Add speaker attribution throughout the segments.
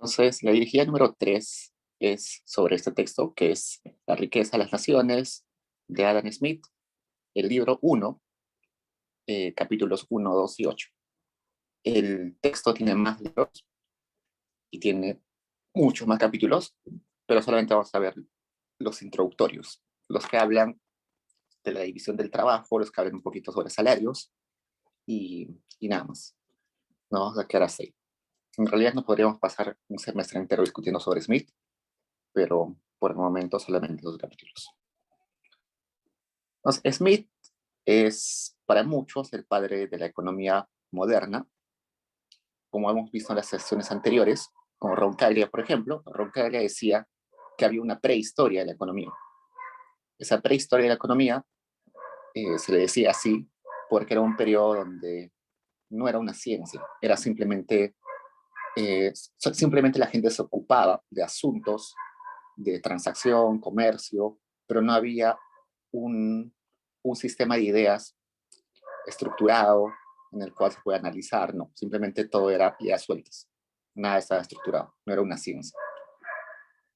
Speaker 1: Entonces, la dirigida número 3 es sobre este texto, que es La riqueza de las naciones, de Adam Smith, el libro 1, capítulos 1, 2 y 8. El texto tiene más libros y tiene muchos más capítulos, pero solamente vamos a ver los introductorios, los que hablan de la división del trabajo, los que hablan un poquito sobre salarios y, y nada más. No vamos a quedar así. En realidad no podríamos pasar un semestre entero discutiendo sobre Smith, pero por el momento solamente 2 capítulos. Entonces, Smith es para muchos el padre de la economía moderna, como hemos visto en las sesiones anteriores, como Roncaglia, por ejemplo. Roncaglia decía que había una prehistoria de la economía. Esa prehistoria de la economía se le decía así porque era un periodo donde no era una ciencia, era simplemente la gente se ocupaba de asuntos de transacción, comercio, pero no había un sistema de ideas estructurado en el cual se puede analizar, no, simplemente todo era ideas sueltas, nada estaba estructurado, no era una ciencia.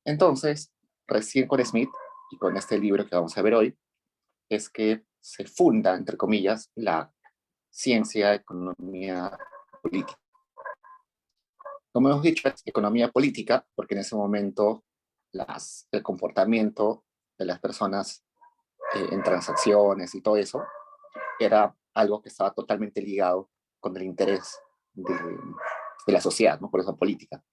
Speaker 1: Entonces, recién con Smith y con este libro que vamos a ver hoy, es que se funda, entre comillas, la ciencia de economía política. Como hemos dicho, es economía política, porque en ese momento el comportamiento de las personas en transacciones y todo eso era algo que estaba totalmente ligado con el interés de la sociedad, ¿no? Por eso política.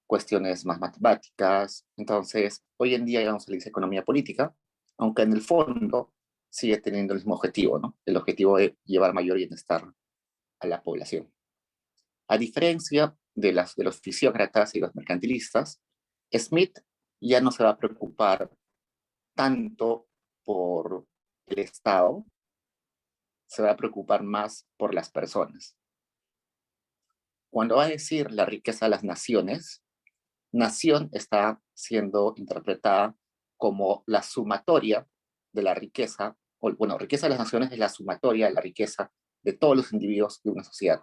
Speaker 1: Cuestiones más matemáticas. Entonces, hoy en día ya no se le dice economía política, aunque en el fondo sigue teniendo el mismo objetivo, ¿no? El objetivo de llevar mayor bienestar a la población. A diferencia de los fisiócratas y los mercantilistas, Smith ya no se va a preocupar tanto por el Estado, se va a preocupar más por las personas. Cuando va a decir la riqueza de las naciones, nación está siendo interpretada como la sumatoria de la riqueza, o bueno, riqueza de las naciones es la sumatoria de la riqueza de todos los individuos de una sociedad,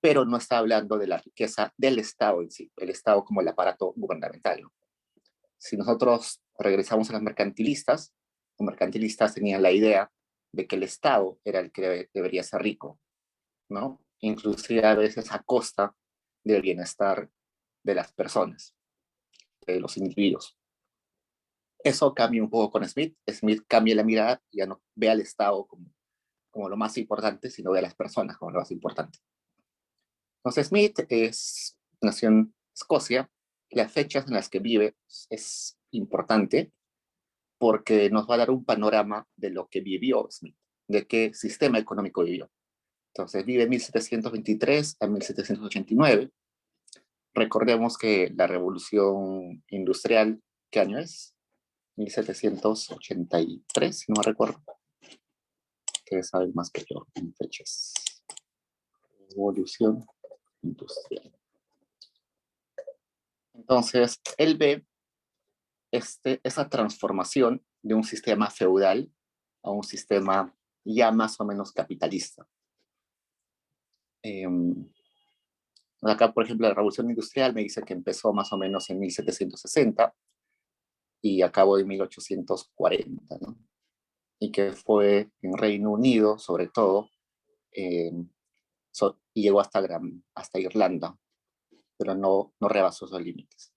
Speaker 1: pero no está hablando de la riqueza del Estado en sí, el Estado como el aparato gubernamental, ¿no? Si nosotros regresamos a los mercantilistas tenían la idea de que el Estado era el que debería ser rico, ¿no? Inclusive a veces a costa del bienestar de las personas, de los individuos. Eso cambia un poco con Smith. Smith cambia la mirada, ya no ve al Estado como lo más importante, sino ve a las personas como lo más importante. Entonces Smith nació en Escocia. Las fechas en las que vive es importante porque nos va a dar un panorama de lo que vivió Smith, de qué sistema económico vivió. Entonces vive 1723 a 1789. Recordemos que la revolución industrial, ¿qué año es? 1783, si no me recuerdo. Ustedes saben más que yo en fechas. Revolución industrial. Entonces, él ve esa transformación de un sistema feudal a un sistema ya más o menos capitalista. Acá, por ejemplo, la revolución industrial me dice que empezó más o menos en 1760 y acabó en 1840, ¿no? Y que fue en Reino Unido, sobre todo, y llegó hasta Irlanda, pero no rebasó esos límites.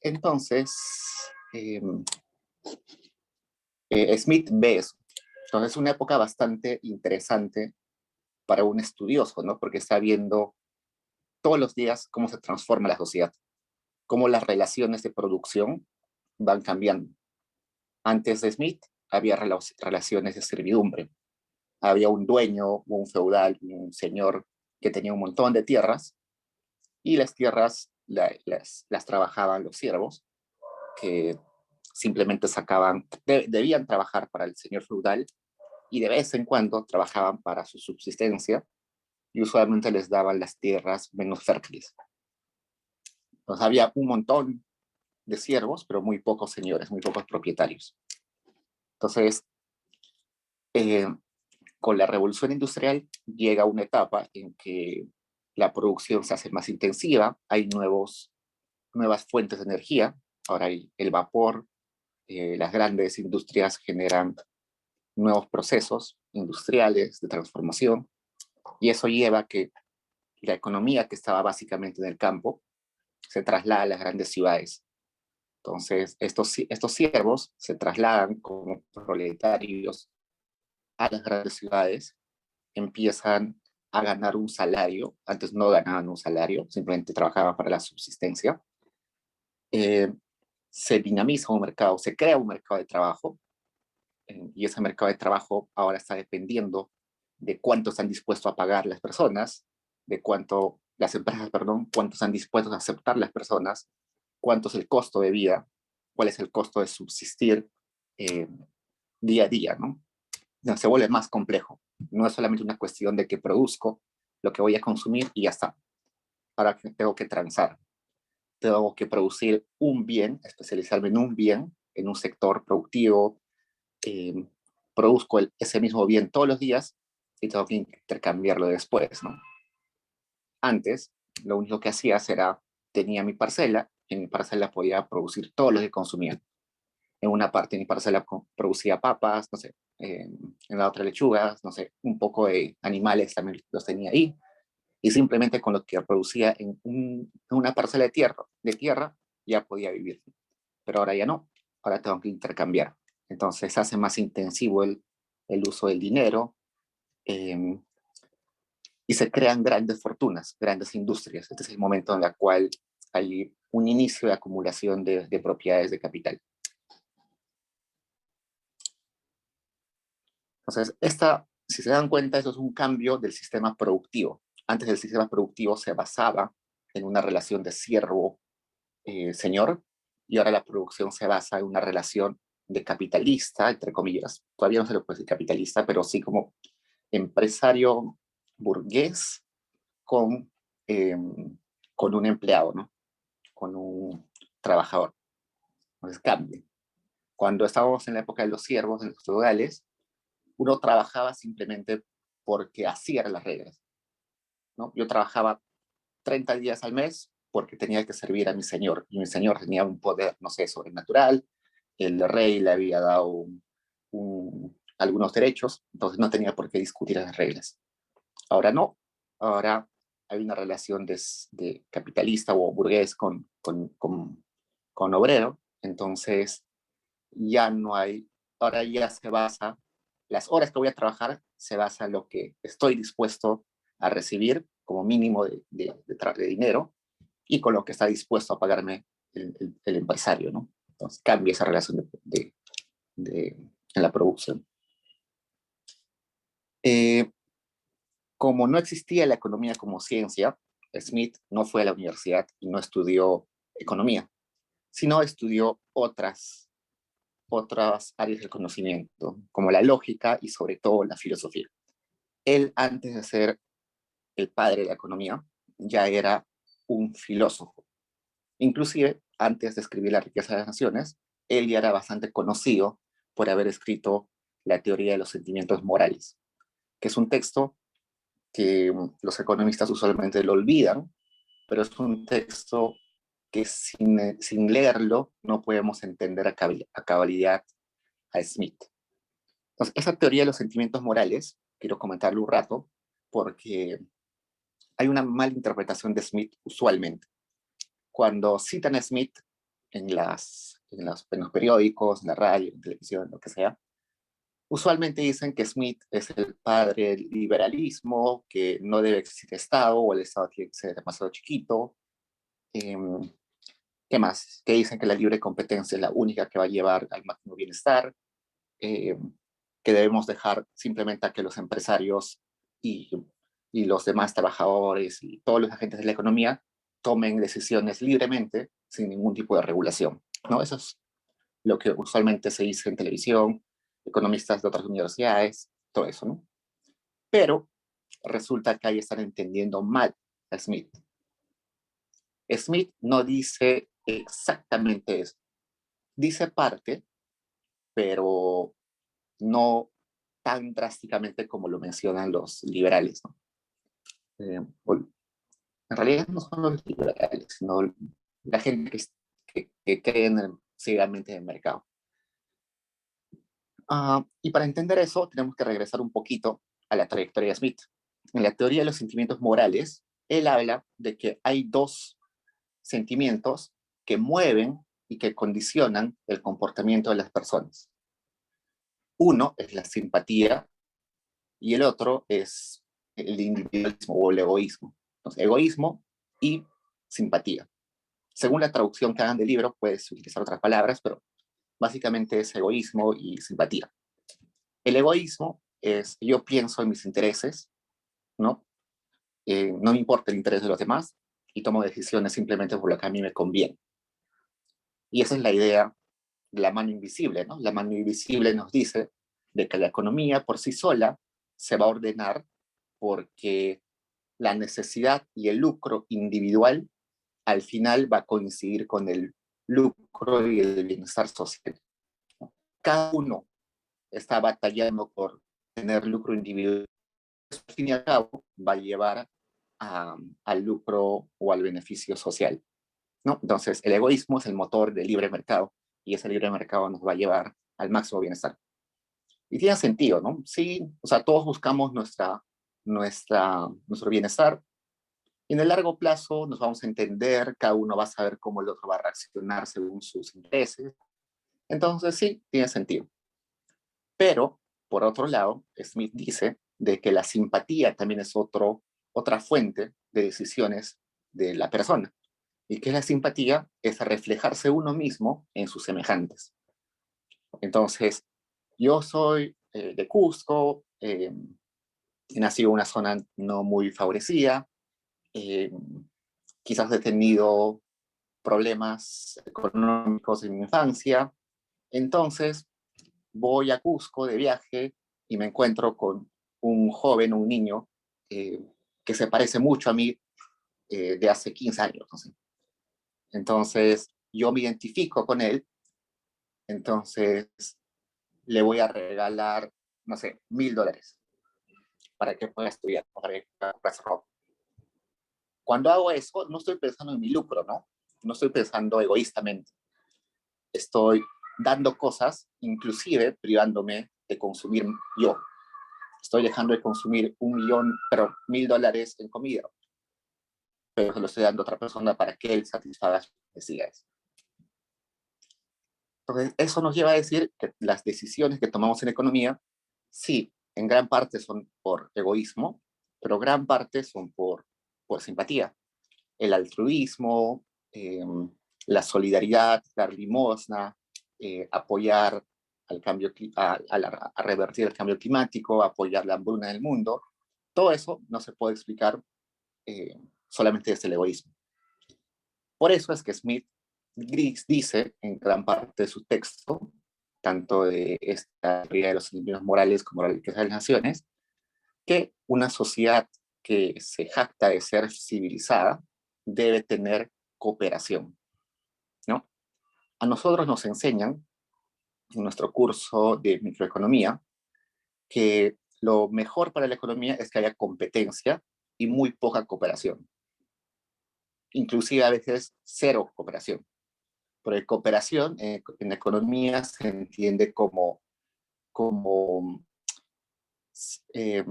Speaker 1: Entonces, Smith ve eso. Entonces, es una época bastante interesante para un estudioso, ¿no? Porque está viendo todos los días cómo se transforma la sociedad, cómo las relaciones de producción van cambiando. Antes de Smith había relaciones de servidumbre. Había un dueño, un feudal, un señor que tenía un montón de tierras y las tierras las trabajaban los siervos que simplemente debían trabajar para el señor feudal y de vez en cuando trabajaban para su subsistencia y usualmente les daban las tierras menos fértiles. Entonces había un montón de siervos, pero muy pocos señores, muy pocos propietarios. Entonces, Con la revolución industrial llega una etapa en que la producción se hace más intensiva, hay nuevas fuentes de energía, ahora hay el vapor, las grandes industrias generan nuevos procesos industriales de transformación, y eso lleva a que la economía que estaba básicamente en el campo se traslada a las grandes ciudades. Entonces, estos siervos se trasladan como proletarios a las grandes ciudades, empiezan a ganar un salario. Antes no ganaban un salario, simplemente trabajaban para la subsistencia. Eh, Se dinamiza un mercado, se crea un mercado de trabajo, y ese mercado de trabajo ahora está dependiendo de cuánto están dispuestos a pagar las personas, de cuánto las empresas, perdón, cuánto están dispuestos a aceptar las personas, cuánto es el costo de vida, cuál es el costo de subsistir eh, día a día, ¿no? No, se vuelve más complejo. No es solamente una cuestión de que produzco lo que voy a consumir y ya está. Ahora tengo que transar, tengo que producir un bien, especializarme en un bien, en un sector productivo, eh, produzco ese mismo bien todos los días y tengo que intercambiarlo después, ¿no? Antes, lo único que hacía era, tenía mi parcela, en mi parcela podía producir todo lo que consumía. En una parte de mi parcela producía papas, no sé, en la otra lechugas, no sé, un poco de animales también los tenía ahí, y simplemente con lo que producía en una parcela de tierra ya podía vivir. Pero ahora ya no, ahora tengo que intercambiar. Entonces hace más intensivo el uso del dinero, eh, y se crean grandes fortunas, grandes industrias. Este es el momento en el cual hay un inicio de acumulación de propiedades de capital. Entonces, si se dan cuenta, eso es un cambio del sistema productivo. Antes el sistema productivo se basaba en una relación de siervo-señor, y ahora la producción se basa en una relación de capitalista, entre comillas. Todavía no se lo puede decir capitalista, pero sí como empresario burgués con, eh, con un empleado, ¿no? Con un trabajador. Entonces cambia. Cuando estábamos en la época de los siervos, en los feudales, uno trabajaba simplemente porque hacía las reglas, ¿no? Yo trabajaba 30 días al mes porque tenía que servir a mi señor, y mi señor tenía un poder, no sé, sobrenatural, el rey le había dado algunos derechos, entonces no tenía por qué discutir las reglas. Ahora no, ahora hay una relación de capitalista o burgués con obrero, entonces ya no hay, ahora ya se basa, las horas que voy a trabajar se basa en lo que estoy dispuesto a recibir como mínimo de dinero, y con lo que está dispuesto a pagarme el empresario, ¿no? Entonces cambia esa relación en la producción. Eh, Como no existía la economía como ciencia, Smith no fue a la universidad y no estudió economía, sino estudió otras áreas del conocimiento, como la lógica y sobre todo la filosofía. Él, antes de ser el padre de la economía, ya era un filósofo. Inclusive, antes de escribir La riqueza de las naciones, él ya era bastante conocido por haber escrito La teoría de los sentimientos morales, que es un texto que los economistas usualmente lo olvidan, pero es un texto que sin leerlo no podemos entender a cabalidad a Smith. Entonces, esa teoría de los sentimientos morales, quiero comentarlo un rato, porque hay una mala interpretación de Smith usualmente. Cuando citan a Smith en los periódicos, en la radio, en televisión, lo que sea, usualmente dicen que Smith es el padre del liberalismo, que no debe existir Estado, o el Estado tiene que ser demasiado chiquito. Eh, ¿Qué más? Que dicen que la libre competencia es la única que va a llevar al máximo bienestar, eh, que debemos dejar simplemente a que los empresarios y, y los demás trabajadores y todos los agentes de la economía tomen decisiones libremente sin ningún tipo de regulación, ¿no? Eso es lo que usualmente se dice en televisión, economistas de otras universidades, todo eso, ¿no? Pero resulta que ahí están entendiendo mal a Smith. Smith no dice exactamente eso. Dice parte, pero no, tan drásticamente como lo mencionan los liberales, ¿no? En realidad no son los liberales, sino la gente que cree ciegamente en el mercado. Y para entender eso, tenemos que regresar un poquito a la trayectoria de Smith. En la teoría de los sentimientos morales, él habla de que hay dos sentimientos que mueven y que condicionan el comportamiento de las personas. Uno es la simpatía y el otro es el individualismo o el egoísmo. Entonces, egoísmo y simpatía. Según la traducción que hagan del libro, puedes utilizar otras palabras, pero básicamente es egoísmo y simpatía. El egoísmo es yo pienso en mis intereses, ¿no? No me importa el interés de los demás y tomo decisiones simplemente por lo que a mí me conviene. Y esa es la idea de la mano invisible, ¿no? La mano invisible nos dice de que la economía por sí sola se va a ordenar porque la necesidad y el lucro individual al final va a coincidir con el lucro y el bienestar social. Cada uno está batallando por tener lucro individual. Al fin y al cabo va a llevar al lucro o al beneficio social, ¿no? Entonces, el egoísmo es el motor del libre mercado y ese libre mercado nos va a llevar al máximo bienestar. Y tiene sentido, ¿no? Sí, o sea, todos buscamos nuestro bienestar y en el largo plazo nos vamos a entender, cada uno va a saber cómo el otro va a reaccionar según sus intereses. Entonces, sí, tiene sentido. Pero, por otro lado, Smith dice de que la simpatía también es otra fuente de decisiones de la persona. Y que la simpatía es reflejarse uno mismo en sus semejantes. Entonces, yo soy de Cusco, he nacido en una zona no muy favorecida, eh, quizás he tenido problemas económicos en mi infancia, entonces voy a Cusco de viaje y me encuentro con un joven, un niño, eh, que se parece mucho a mí de hace 15 años. No sé. Entonces, yo me identifico con él, entonces le voy a regalar, no sé, $1,000 para que pueda estudiar, para que pueda comprarse ropa. Cuando hago eso, no estoy pensando en mi lucro, ¿no? No estoy pensando egoístamente. Estoy dando cosas, inclusive privándome de consumir yo. Estoy dejando de consumir $1,000,000 en comida, pero se lo estoy dando a otra persona para que él satisfaga sus necesidades. Entonces, eso nos lleva a decir que las decisiones que tomamos en economía, sí, en gran parte son por egoísmo, pero gran parte son por simpatía. El altruismo, la solidaridad, dar limosna, apoyar al cambio, a revertir el cambio climático, apoyar la hambruna en el mundo, todo eso no se puede explicar solamente desde el egoísmo. Por eso es que Smith dice en gran parte de su texto, tanto de esta teoría de los sentimientos morales como de la riqueza de las naciones, que una sociedad que se jacta de ser civilizada debe tener cooperación, ¿no? A nosotros nos enseñan en nuestro curso de microeconomía que lo mejor para la economía es que haya competencia y muy poca cooperación, inclusive a veces cero cooperación. Porque cooperación en economía se entiende como, eh,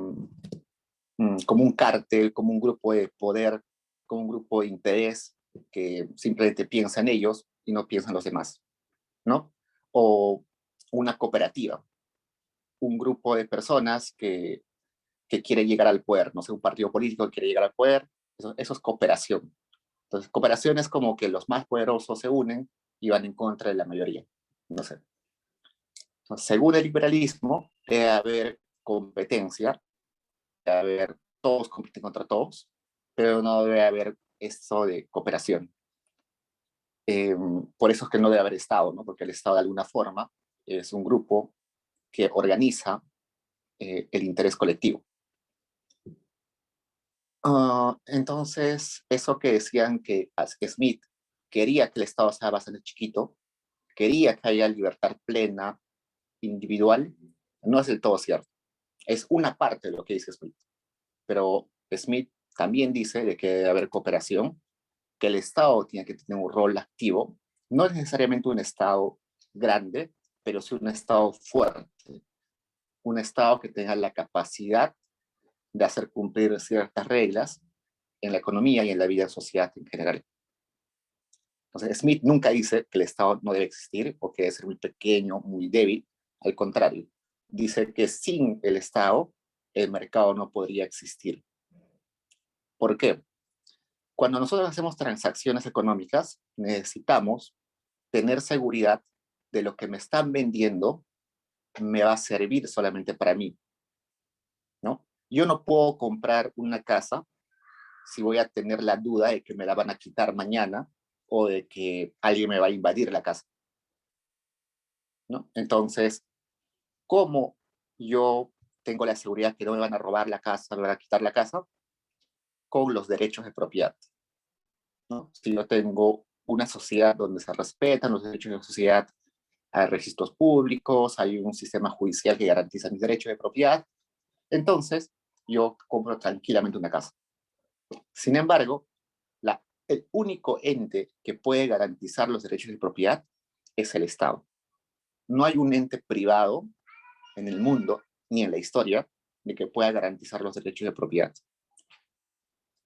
Speaker 1: como un cártel, como un grupo de poder, como un grupo de interés que simplemente piensa en ellos y no piensa en los demás, ¿no? O una cooperativa, un grupo de personas que quiere llegar al poder, no sé, un partido político que quiere llegar al poder, eso es cooperación. Entonces, cooperación es como que los más poderosos se unen y van en contra de la mayoría, no sé. Entonces, según el liberalismo, debe haber competencia, debe haber todos compiten contra todos, pero no debe haber esto de cooperación. Por eso es que no debe haber Estado, ¿no? Porque el Estado de alguna forma es un grupo que organiza el interés colectivo. Entonces, eso que decían que Smith quería que el Estado sea bastante chiquito, quería que haya libertad plena, individual, no es del todo cierto. es una parte de lo que dice Smith. Pero Smith también dice de que debe haber cooperación, que el Estado tiene que tener un rol activo, no necesariamente un Estado grande, pero sí un Estado fuerte, un Estado que tenga la capacidad de hacer cumplir ciertas reglas en la economía y en la vida de sociedad en general. Entonces, Smith nunca dice que el Estado no debe existir o que debe ser muy pequeño, muy débil. Al contrario, dice que sin el Estado el mercado no podría existir. ¿Por qué? Cuando nosotros hacemos transacciones económicas, necesitamos tener seguridad de lo que me están vendiendo me va a servir solamente para mí, ¿no? Yo no puedo comprar una casa si voy a tener la duda de que me la van a quitar mañana o de que alguien me va a invadir la casa, ¿no? Entonces, ¿cómo yo tengo la seguridad que no me van a robar la casa, me van a quitar la casa? Con los derechos de propiedad, ¿no? Si yo tengo una sociedad donde se respetan los derechos de la sociedad, hay registros públicos, hay un sistema judicial que garantiza mis derechos de propiedad, entonces yo compro tranquilamente una casa. Sin embargo, el único ente que puede garantizar los derechos de propiedad es el Estado. No hay un ente privado en el mundo ni en la historia de que pueda garantizar los derechos de propiedad,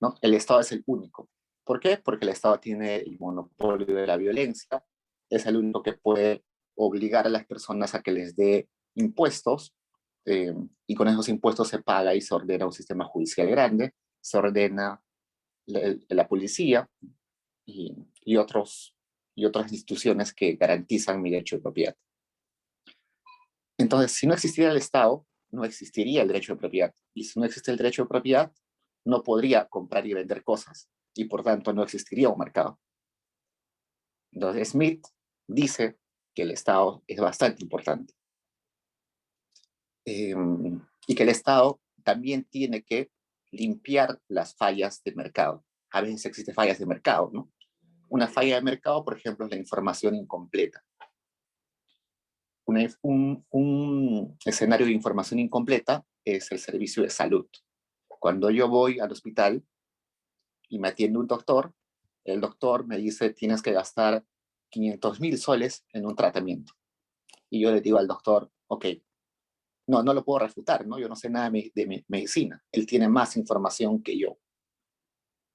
Speaker 1: ¿no? El Estado es el único. ¿Por qué? Porque el Estado tiene el monopolio de la violencia, es el único que puede obligar a las personas a que les dé impuestos, y con esos impuestos se paga y se ordena un sistema judicial grande, se ordena la policía y otras instituciones que garantizan mi derecho de propiedad. Entonces, si no existiera el Estado, no existiría el derecho de propiedad. Y si no existe el derecho de propiedad, no podría comprar y vender cosas. Y por tanto, no existiría un mercado. Entonces, Smith dice que el Estado es bastante importante. Y que el Estado también tiene que limpiar las fallas de mercado. A veces existen fallas de mercado, ¿no? Una falla de mercado, por ejemplo, es la información incompleta. Un escenario de información incompleta es el servicio de salud. Cuando yo voy al hospital y me atiende un doctor, el doctor me dice, tienes que gastar 500.000 soles en un tratamiento. Y yo le digo al doctor, ok, no lo puedo refutar, ¿no? Yo no sé nada de medicina. Él tiene más información que yo.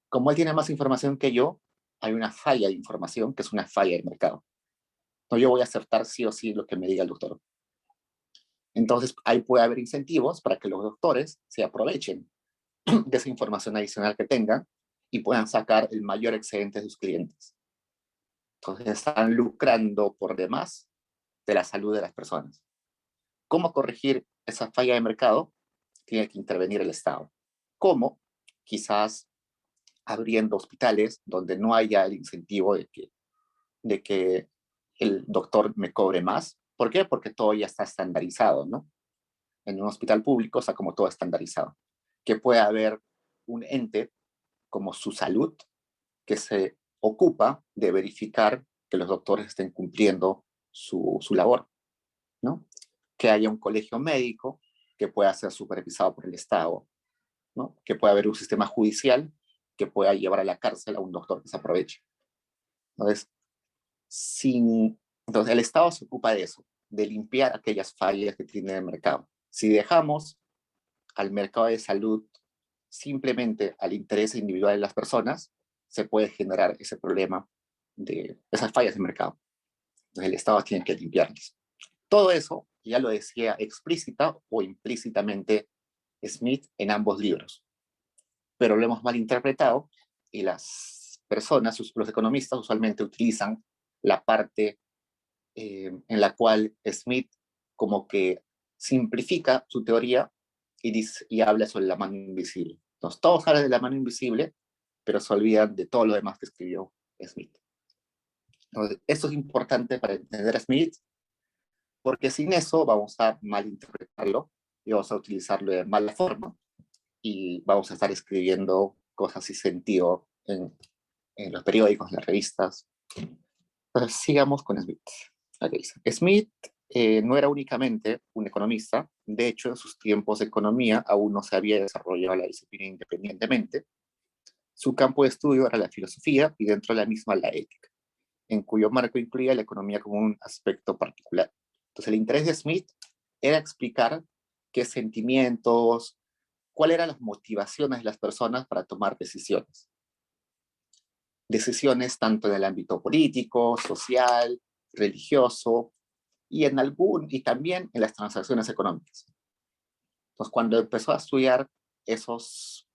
Speaker 1: Como él tiene más información que yo, hay una falla de información que es una falla del mercado. No, yo voy a aceptar sí o sí lo que me diga el doctor. Entonces, ahí puede haber incentivos para que los doctores se aprovechen de esa información adicional que tengan y puedan sacar el mayor excedente de sus clientes. Entonces, están lucrando por demás de la salud de las personas. ¿Cómo corregir esa falla de mercado? Tiene que intervenir el Estado. ¿Cómo? Quizás abriendo hospitales donde no haya el incentivo de que el doctor me cobre más. ¿Por qué? Porque todo ya está estandarizado, ¿no? En un hospital público está como todo estandarizado. Que puede haber un ente como su salud que se ocupa de verificar que los doctores estén cumpliendo su labor, ¿no? Que haya un colegio médico que pueda ser supervisado por el Estado, ¿no? Que pueda haber un sistema judicial que pueda llevar a la cárcel a un doctor que se aproveche. Entonces, entonces el Estado se ocupa de eso, de limpiar aquellas fallas que tiene el mercado. Si dejamos al mercado de salud simplemente al interés individual de las personas, se puede generar ese problema de esas fallas de mercado. Entonces el Estado tiene que limpiarlas. Todo eso ya lo decía explícita o implícitamente Smith en ambos libros, pero lo hemos malinterpretado y las personas, los economistas usualmente utilizan la parte en la cual Smith como que simplifica su teoría y habla sobre la mano invisible. Entonces, todos hablan de la mano invisible, pero se olvidan de todo lo demás que escribió Smith. Entonces, esto es importante para entender a Smith, porque sin eso vamos a malinterpretarlo y vamos a utilizarlo de mala forma y vamos a estar escribiendo cosas sin sentido en los periódicos, en las revistas. Entonces, sigamos con Smith. Okay. Smith no era únicamente un economista. De hecho, en sus tiempos de economía aún no se había desarrollado la disciplina independientemente. Su campo de estudio era la filosofía y dentro de la misma la ética, en cuyo marco incluía la economía como un aspecto particular. Entonces, el interés de Smith era explicar qué sentimientos, cuáles eran las motivaciones de las personas para tomar decisiones. Decisiones tanto en el ámbito político, social, religioso y también en las transacciones económicas. Entonces, cuando empezó a estudiar esos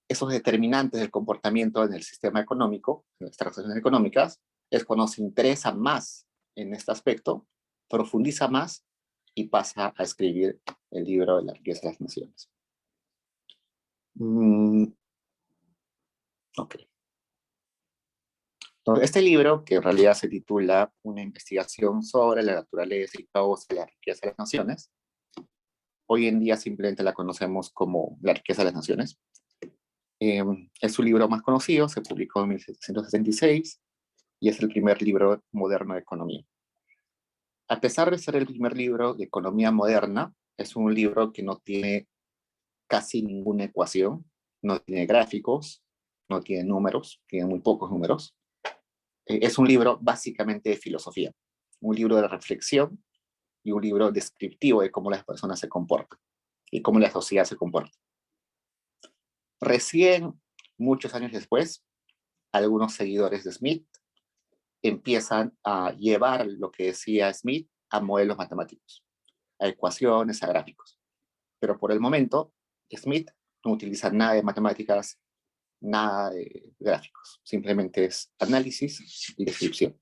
Speaker 1: determinantes del comportamiento en el sistema económico, en las transacciones económicas, es cuando se interesa más en este aspecto, profundiza más y pasa a escribir el libro de la riqueza de las naciones. Ok. Entonces, este libro, que en realidad se titula Una investigación sobre la naturaleza y causa de la riqueza de las naciones, hoy en día simplemente la conocemos como La riqueza de las naciones. Es su libro más conocido, se publicó en 1766 y es el primer libro moderno de economía. A pesar de ser el primer libro de economía moderna, es un libro que no tiene casi ninguna ecuación, no tiene gráficos, no tiene números, tiene muy pocos números. Es un libro básicamente de filosofía, un libro de reflexión y un libro descriptivo de cómo las personas se comportan y cómo la sociedad se comporta. Recién, muchos años después, algunos seguidores de Smith empiezan a llevar lo que decía Smith a modelos matemáticos, a ecuaciones, a gráficos. Pero por el momento, Smith no utiliza nada de matemáticas, nada de gráficos, simplemente es análisis y descripción.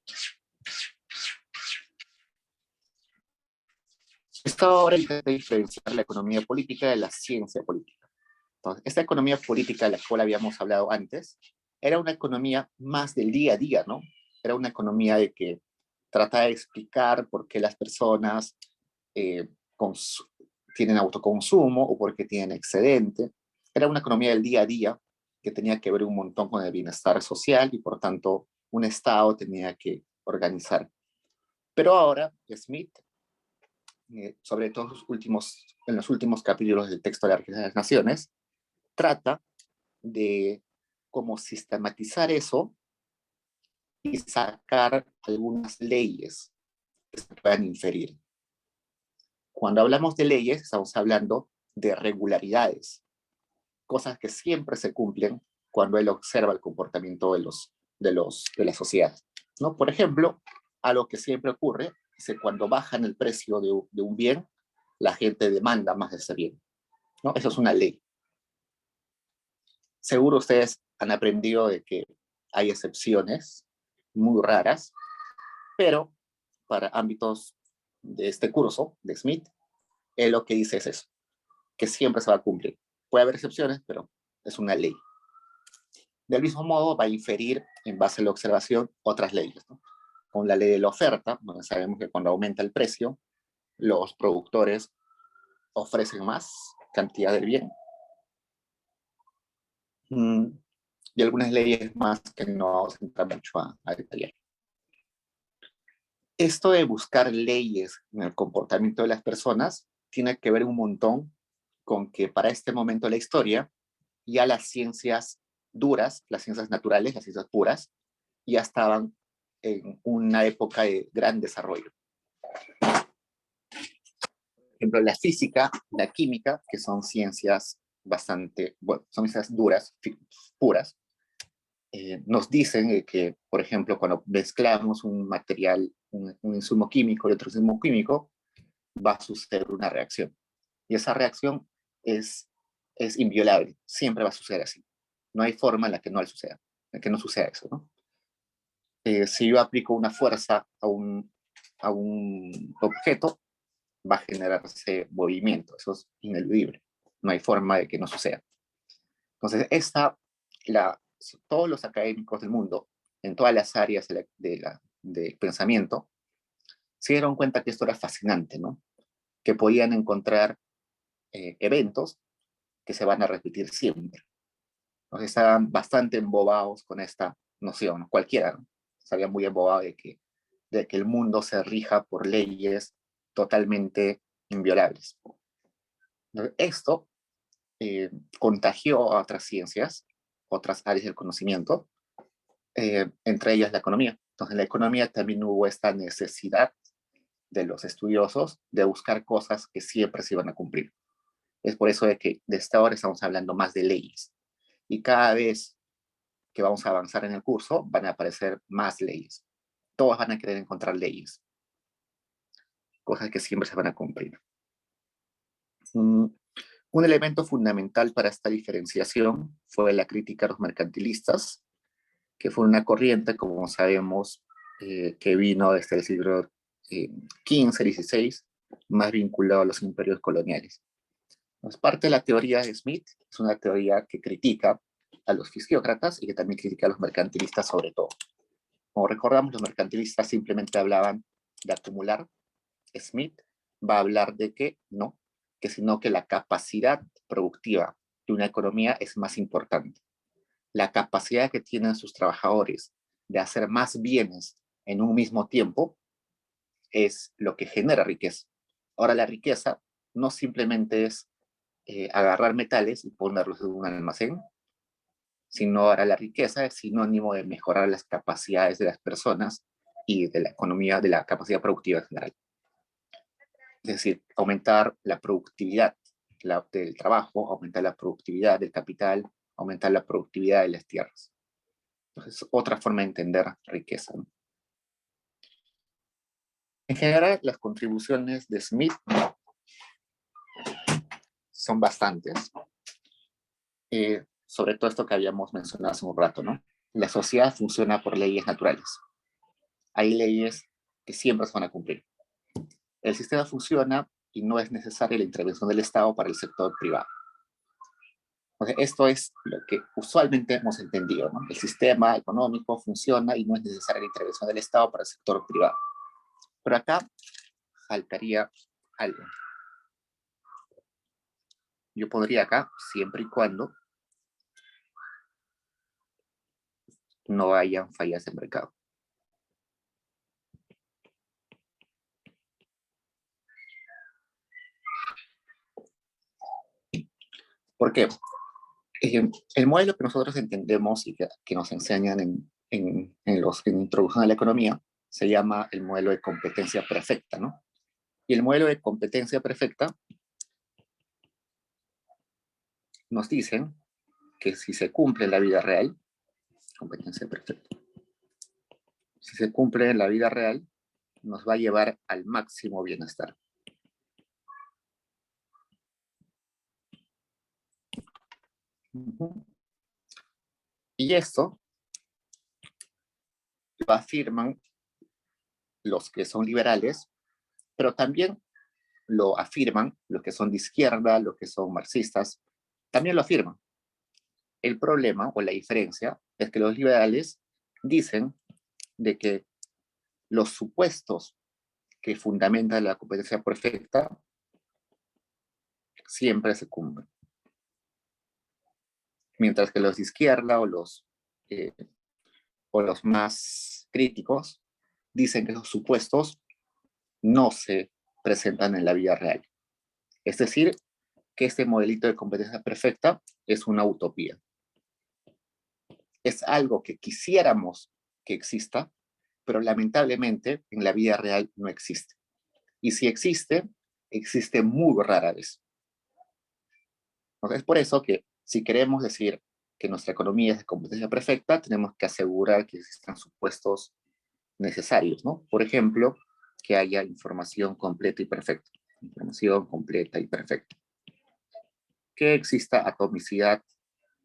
Speaker 1: Esta obra intenta diferenciar la economía política de la ciencia política. Entonces, esta economía política de la cual habíamos hablado antes era una economía más del día a día, ¿no? Era una economía de que trata de explicar por qué las personas eh, tienen autoconsumo o por qué tienen excedente. Era una economía del día a día que tenía que ver un montón con el bienestar social y por tanto un Estado tenía que organizar. Pero ahora Smith, sobre todo en los últimos capítulos del texto de la riqueza de las naciones, trata de cómo sistematizar eso y sacar algunas leyes que se puedan inferir. Cuando hablamos de leyes, estamos hablando de regularidades, cosas que siempre se cumplen cuando él observa el comportamiento de la sociedad, ¿no? Por ejemplo, algo que siempre ocurre es que cuando bajan el precio de un bien, la gente demanda más de ese bien, ¿no? Eso es una ley. Seguro ustedes han aprendido de que hay excepciones muy raras, pero para ámbitos de este curso de Smith, él lo que dice es eso, que siempre se va a cumplir. Puede haber excepciones, pero es una ley. Del mismo modo, va a inferir, en base a la observación, otras leyes, ¿no? Con la ley de la oferta, donde sabemos que cuando aumenta el precio, los productores ofrecen más cantidad del bien. Y algunas leyes más que no vamos a entrar mucho a detallar. Esto de buscar leyes en el comportamiento de las personas tiene que ver un montón con que para este momento de la historia ya las ciencias duras, las ciencias naturales, las ciencias puras, ya estaban en una época de gran desarrollo. Por ejemplo, la física, la química, que son ciencias bastante, bueno, son ciencias duras, puras, nos dicen que, por ejemplo, cuando mezclamos un material, un insumo químico y otro insumo químico, va a suceder una reacción. Y esa reacción es inviolable, siempre va a suceder así. No hay forma en la que no suceda, en que no suceda eso, ¿no? Si yo aplico una fuerza a un objeto, va a generarse movimiento, eso es ineludible, no hay forma de que no suceda. Entonces, todos los académicos del mundo, en todas las áreas del pensamiento, se dieron cuenta que esto era fascinante, ¿no? Que podían encontrar eventos que se van a repetir siempre. Entonces, estaban bastante embobados con esta noción, ¿no? Cualquiera, ¿no? Se había muy embobado de que el mundo se rija por leyes totalmente inviolables. Esto contagió a otras ciencias, otras áreas del conocimiento, entre ellas la economía. Entonces, en la economía también hubo esta necesidad de los estudiosos de buscar cosas que siempre se iban a cumplir. Es por eso de que desde ahora estamos hablando más de leyes. Y cada vez que vamos a avanzar en el curso, van a aparecer más leyes. Todos van a querer encontrar leyes, cosas que siempre se van a cumplir. Un elemento fundamental para esta diferenciación fue la crítica a los mercantilistas, que fue una corriente, como sabemos, que vino desde el siglo XV, XVI, más vinculado a los imperios coloniales. Pues parte de la teoría de Smith es una teoría que critica a los fisiócratas y que también critica a los mercantilistas sobre todo. Como recordamos, los mercantilistas simplemente hablaban de acumular. Smith va a hablar de que no, que sino que la capacidad productiva de una economía es más importante. La capacidad que tienen sus trabajadores de hacer más bienes en un mismo tiempo es lo que genera riqueza. Ahora, la riqueza no simplemente es agarrar metales y ponerlos en un almacén, sino ahora la riqueza es sinónimo de mejorar las capacidades de las personas y de la economía, de la capacidad productiva en general. Es decir, aumentar la productividad del trabajo, aumentar la productividad del capital, aumentar la productividad de las tierras. Entonces, otra forma de entender riqueza, ¿no? En general, las contribuciones de Smith son bastantes. Sobre todo esto que habíamos mencionado hace un rato, ¿no? La sociedad funciona por leyes naturales. Hay leyes que siempre se van a cumplir. El sistema funciona y no es necesaria la intervención del Estado para el sector privado. Entonces, esto es lo que usualmente hemos entendido, ¿no? El sistema económico funciona y no es necesaria la intervención del Estado para el sector privado. Pero acá faltaría algo. Yo pondría acá, siempre y cuando no hayan fallas de mercado. ¿Por qué? El modelo que nosotros entendemos y que nos enseñan en Introducción a la Economía se llama el modelo de competencia perfecta, ¿no? Y el modelo de competencia perfecta nos dicen que si se cumple en la vida real, competencia perfecta, si se cumple en la vida real, nos va a llevar al máximo bienestar. Y esto lo afirman los que son liberales, pero también lo afirman los que son de izquierda, los que son marxistas, también lo afirman. El problema o la diferencia es que los liberales dicen de que los supuestos que fundamentan la competencia perfecta siempre se cumplen. Mientras que los de izquierda o los más críticos dicen que esos supuestos no se presentan en la vida real. Es decir, que este modelito de competencia perfecta es una utopía. Es algo que quisiéramos que exista, pero lamentablemente en la vida real no existe. Y si existe, existe muy rara vez. Entonces, es por eso que si queremos decir que nuestra economía es de competencia perfecta, tenemos que asegurar que existan supuestos necesarios, ¿no? Por ejemplo, que haya información completa y perfecta. Información completa y perfecta. Que exista atomicidad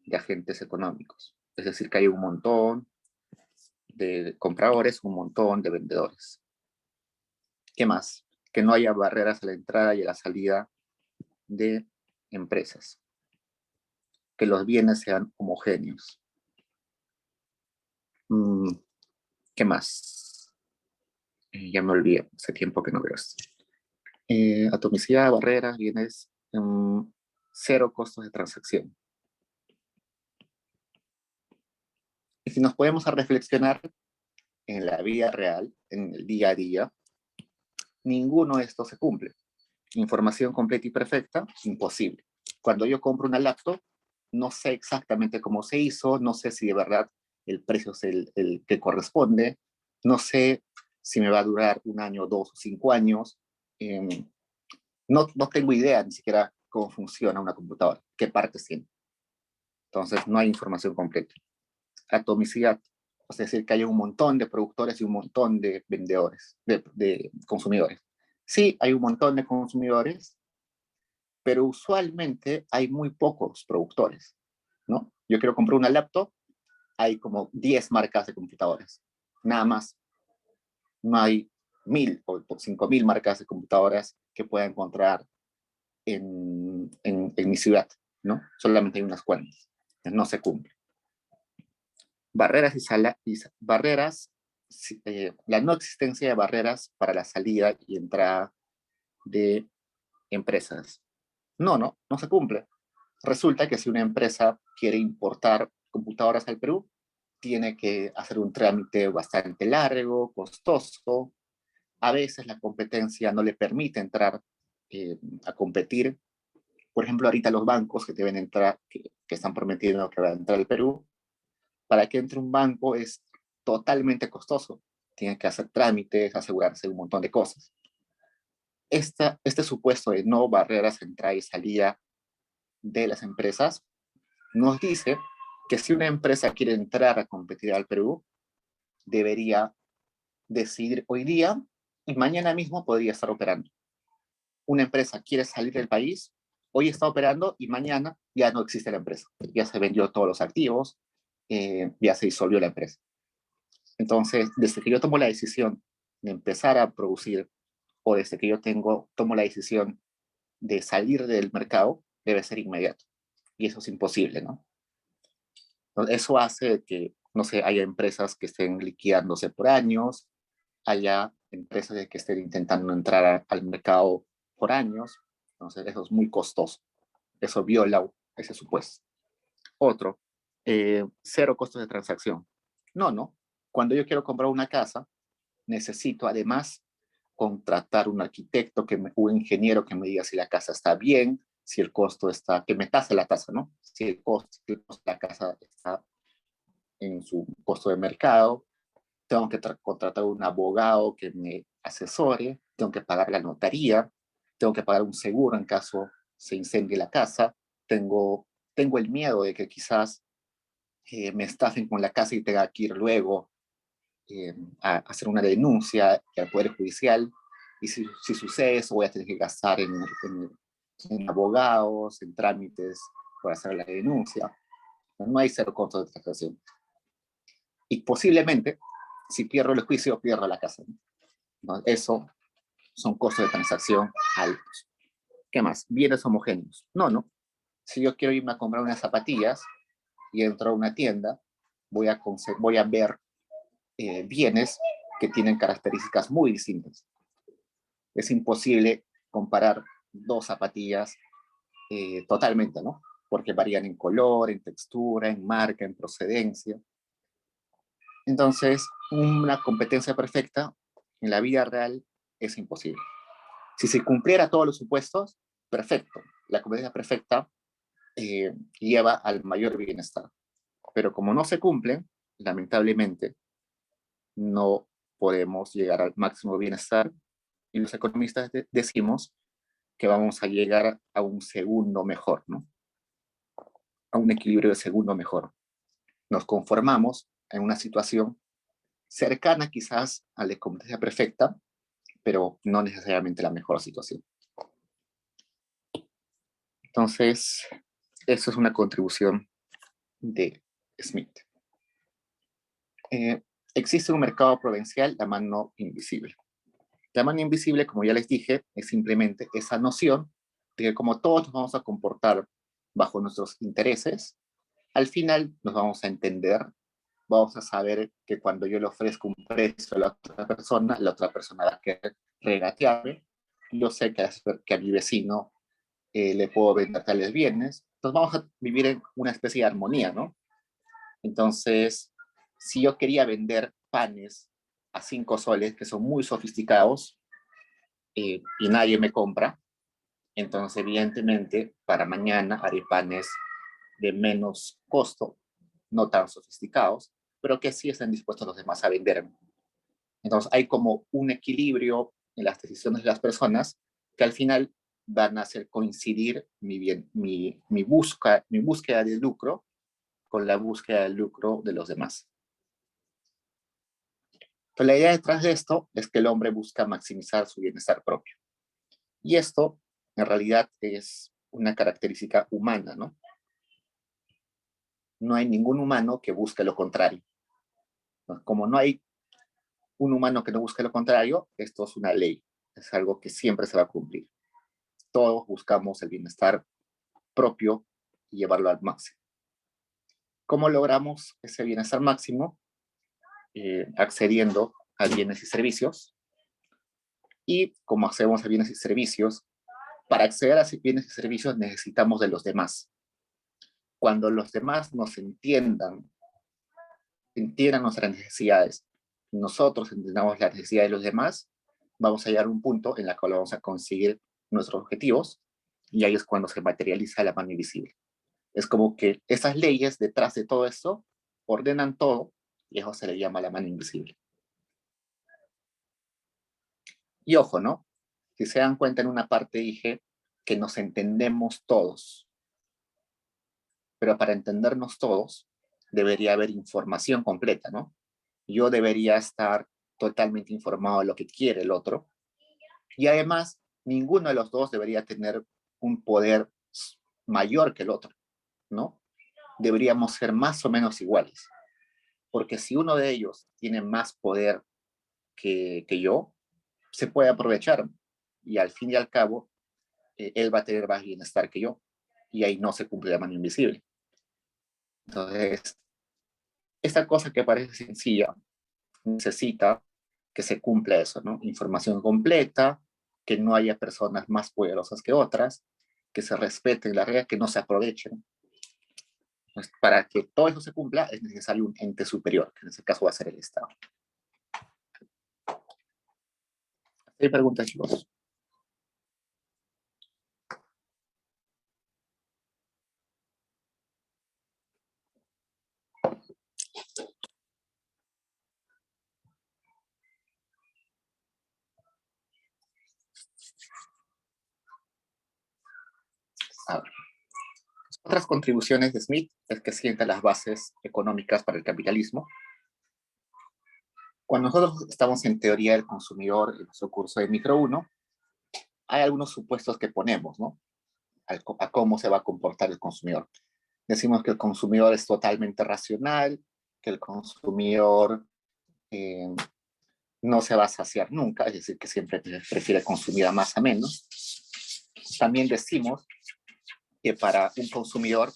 Speaker 1: de agentes económicos. Es decir, que haya un montón de compradores, un montón de vendedores. ¿Qué más? Que no haya barreras a la entrada y a la salida de empresas. Que los bienes sean homogéneos. ¿Qué más? Ya me olvidé, hace tiempo que no veo esto. Atomicidad, barreras, bienes, cero costos de transacción. Y si nos podemos a reflexionar en la vida real, en el día a día, ninguno de estos se cumple. Información completa y perfecta, imposible. Cuando yo compro una laptop, no sé exactamente cómo se hizo, no sé si de verdad el precio es el que corresponde, no sé si me va a durar 1 año, 2 o 5 años. No tengo idea ni siquiera cómo funciona una computadora, qué partes tiene. Entonces, no hay información completa. Atomicidad, es decir, que hay un montón de productores y un montón de vendedores, de consumidores. Sí, hay un montón de consumidores, pero usualmente hay muy pocos productores, ¿no? Yo quiero comprar una laptop, hay como 10 marcas de computadoras, nada más. No hay 1.000 o 5.000 marcas de computadoras que pueda encontrar en mi ciudad, ¿no? Solamente hay unas cuantas. No se cumple. Barreras barreras, la no existencia de barreras para la salida y entrada de empresas. No se cumple. Resulta que si una empresa quiere importar computadoras al Perú, tiene que hacer un trámite bastante largo, costoso. A veces la competencia no le permite entrar a competir. Por ejemplo, ahorita los bancos que deben entrar, que están prometiendo que va a entrar al Perú, para que entre un banco es totalmente costoso. Tiene que hacer trámites, asegurarse un montón de cosas. Este supuesto de no barreras entrada y salida de las empresas nos dice que si una empresa quiere entrar a competir al Perú, debería decidir hoy día y mañana mismo podría estar operando. Una empresa quiere salir del país, hoy está operando y mañana ya no existe la empresa. Ya se vendió todos los activos, ya se disolvió la empresa. Entonces, desde que yo tomo la decisión de empezar a producir o desde que yo tomo la decisión de salir del mercado, debe ser inmediato. Y eso es imposible, ¿no? Entonces, eso hace que, no sé, haya empresas que estén liquidándose por años, haya empresas que estén intentando entrar al mercado por años. Entonces, eso es muy costoso. Eso viola ese supuesto. Otro, cero costos de transacción. No. Cuando yo quiero comprar una casa, necesito además contratar un arquitecto, un ingeniero que me diga si la casa está bien, si el costo está, que me tase la tasa, ¿no? Si el costo de la casa está en su costo de mercado. Tengo que contratar un abogado que me asesore, tengo que pagar la notaría, tengo que pagar un seguro en caso se incendie la casa, tengo el miedo de que quizás me estafen con la casa y tenga que ir luego a hacer una denuncia al Poder Judicial, y si sucede eso voy a tener que gastar en abogados, en trámites para hacer la denuncia. No hay cero costos de transacción. Y posiblemente, si pierdo el juicio, pierdo la casa, ¿no? Eso son costos de transacción altos. ¿Qué más? Bienes homogéneos. No. Si yo quiero irme a comprar unas zapatillas y entro a una tienda, voy a ver bienes que tienen características muy distintas. Es imposible comparar dos zapatillas totalmente, ¿no? Porque varían en color, en textura, en marca, en procedencia. Entonces, una competencia perfecta en la vida real es imposible. Si se cumpliera todos los supuestos, perfecto. La competencia perfecta lleva al mayor bienestar. Pero como no se cumple, lamentablemente, no podemos llegar al máximo bienestar y los economistas decimos que vamos a llegar a un segundo mejor, ¿no? A un equilibrio de segundo mejor. Nos conformamos en una situación cercana quizás a la competencia perfecta, pero no necesariamente la mejor situación. Entonces, eso es una contribución de Smith. Existe un mercado provincial, la mano invisible. La mano invisible, como ya les dije, es simplemente esa noción de que como todos nos vamos a comportar bajo nuestros intereses, al final nos vamos a entender, vamos a saber que cuando yo le ofrezco un precio a la otra persona va a querer regatearme. Yo sé que a mi vecino le puedo vender tales bienes. Entonces vamos a vivir en una especie de armonía, ¿no? Entonces, si yo quería vender panes a 5 soles, que son muy sofisticados, y nadie me compra, entonces evidentemente para mañana haré panes de menos costo, no tan sofisticados, pero que sí estén dispuestos los demás a venderme. Entonces hay como un equilibrio en las decisiones de las personas que al final van a hacer coincidir mi búsqueda de lucro con la búsqueda de lucro de los demás. Entonces, la idea detrás de esto es que el hombre busca maximizar su bienestar propio. Y esto, en realidad, es una característica humana, ¿no? No hay ningún humano que busque lo contrario. Como no hay un humano que no busque lo contrario, esto es una ley, es algo que siempre se va a cumplir. Todos buscamos el bienestar propio y llevarlo al máximo. ¿Cómo logramos ese bienestar máximo? Accediendo a bienes y servicios. Y como accedemos a bienes y servicios, para acceder a bienes y servicios necesitamos de los demás. Cuando los demás nos entiendan nuestras necesidades, nosotros entendamos las necesidades de los demás, vamos a llegar a un punto en el cual vamos a conseguir nuestros objetivos y ahí es cuando se materializa la mano invisible. Es como que esas leyes detrás de todo esto ordenan todo y eso se le llama la mano invisible. Y ojo, ¿no? Si se dan cuenta, en una parte dije que nos entendemos todos, pero para entendernos todos debería haber información completa, ¿no? Yo debería estar totalmente informado de lo que quiere el otro y además ninguno de los dos debería tener un poder mayor que el otro, ¿no? Deberíamos ser más o menos iguales, porque si uno de ellos tiene más poder que yo, se puede aprovechar y al fin y al cabo él va a tener más bienestar que yo y ahí no se cumple la mano invisible. Entonces, esta cosa que parece sencilla necesita que se cumpla eso, ¿no? Información completa, que no haya personas más poderosas que otras, que se respeten las reglas, que no se aprovechen. Pues para que todo eso se cumpla es necesario un ente superior, que en este caso va a ser el Estado. ¿Hay preguntas, chicos? A ver. Otras contribuciones de Smith es que sienta las bases económicas para el capitalismo. Cuando nosotros estamos en teoría del consumidor en nuestro curso de micro 1, hay algunos supuestos que ponemos, ¿no? A cómo se va a comportar el consumidor. Decimos que el consumidor es totalmente racional, que el consumidor eh, no se va a saciar nunca, es decir, que siempre prefiere consumir a más a menos. También decimos que para un consumidor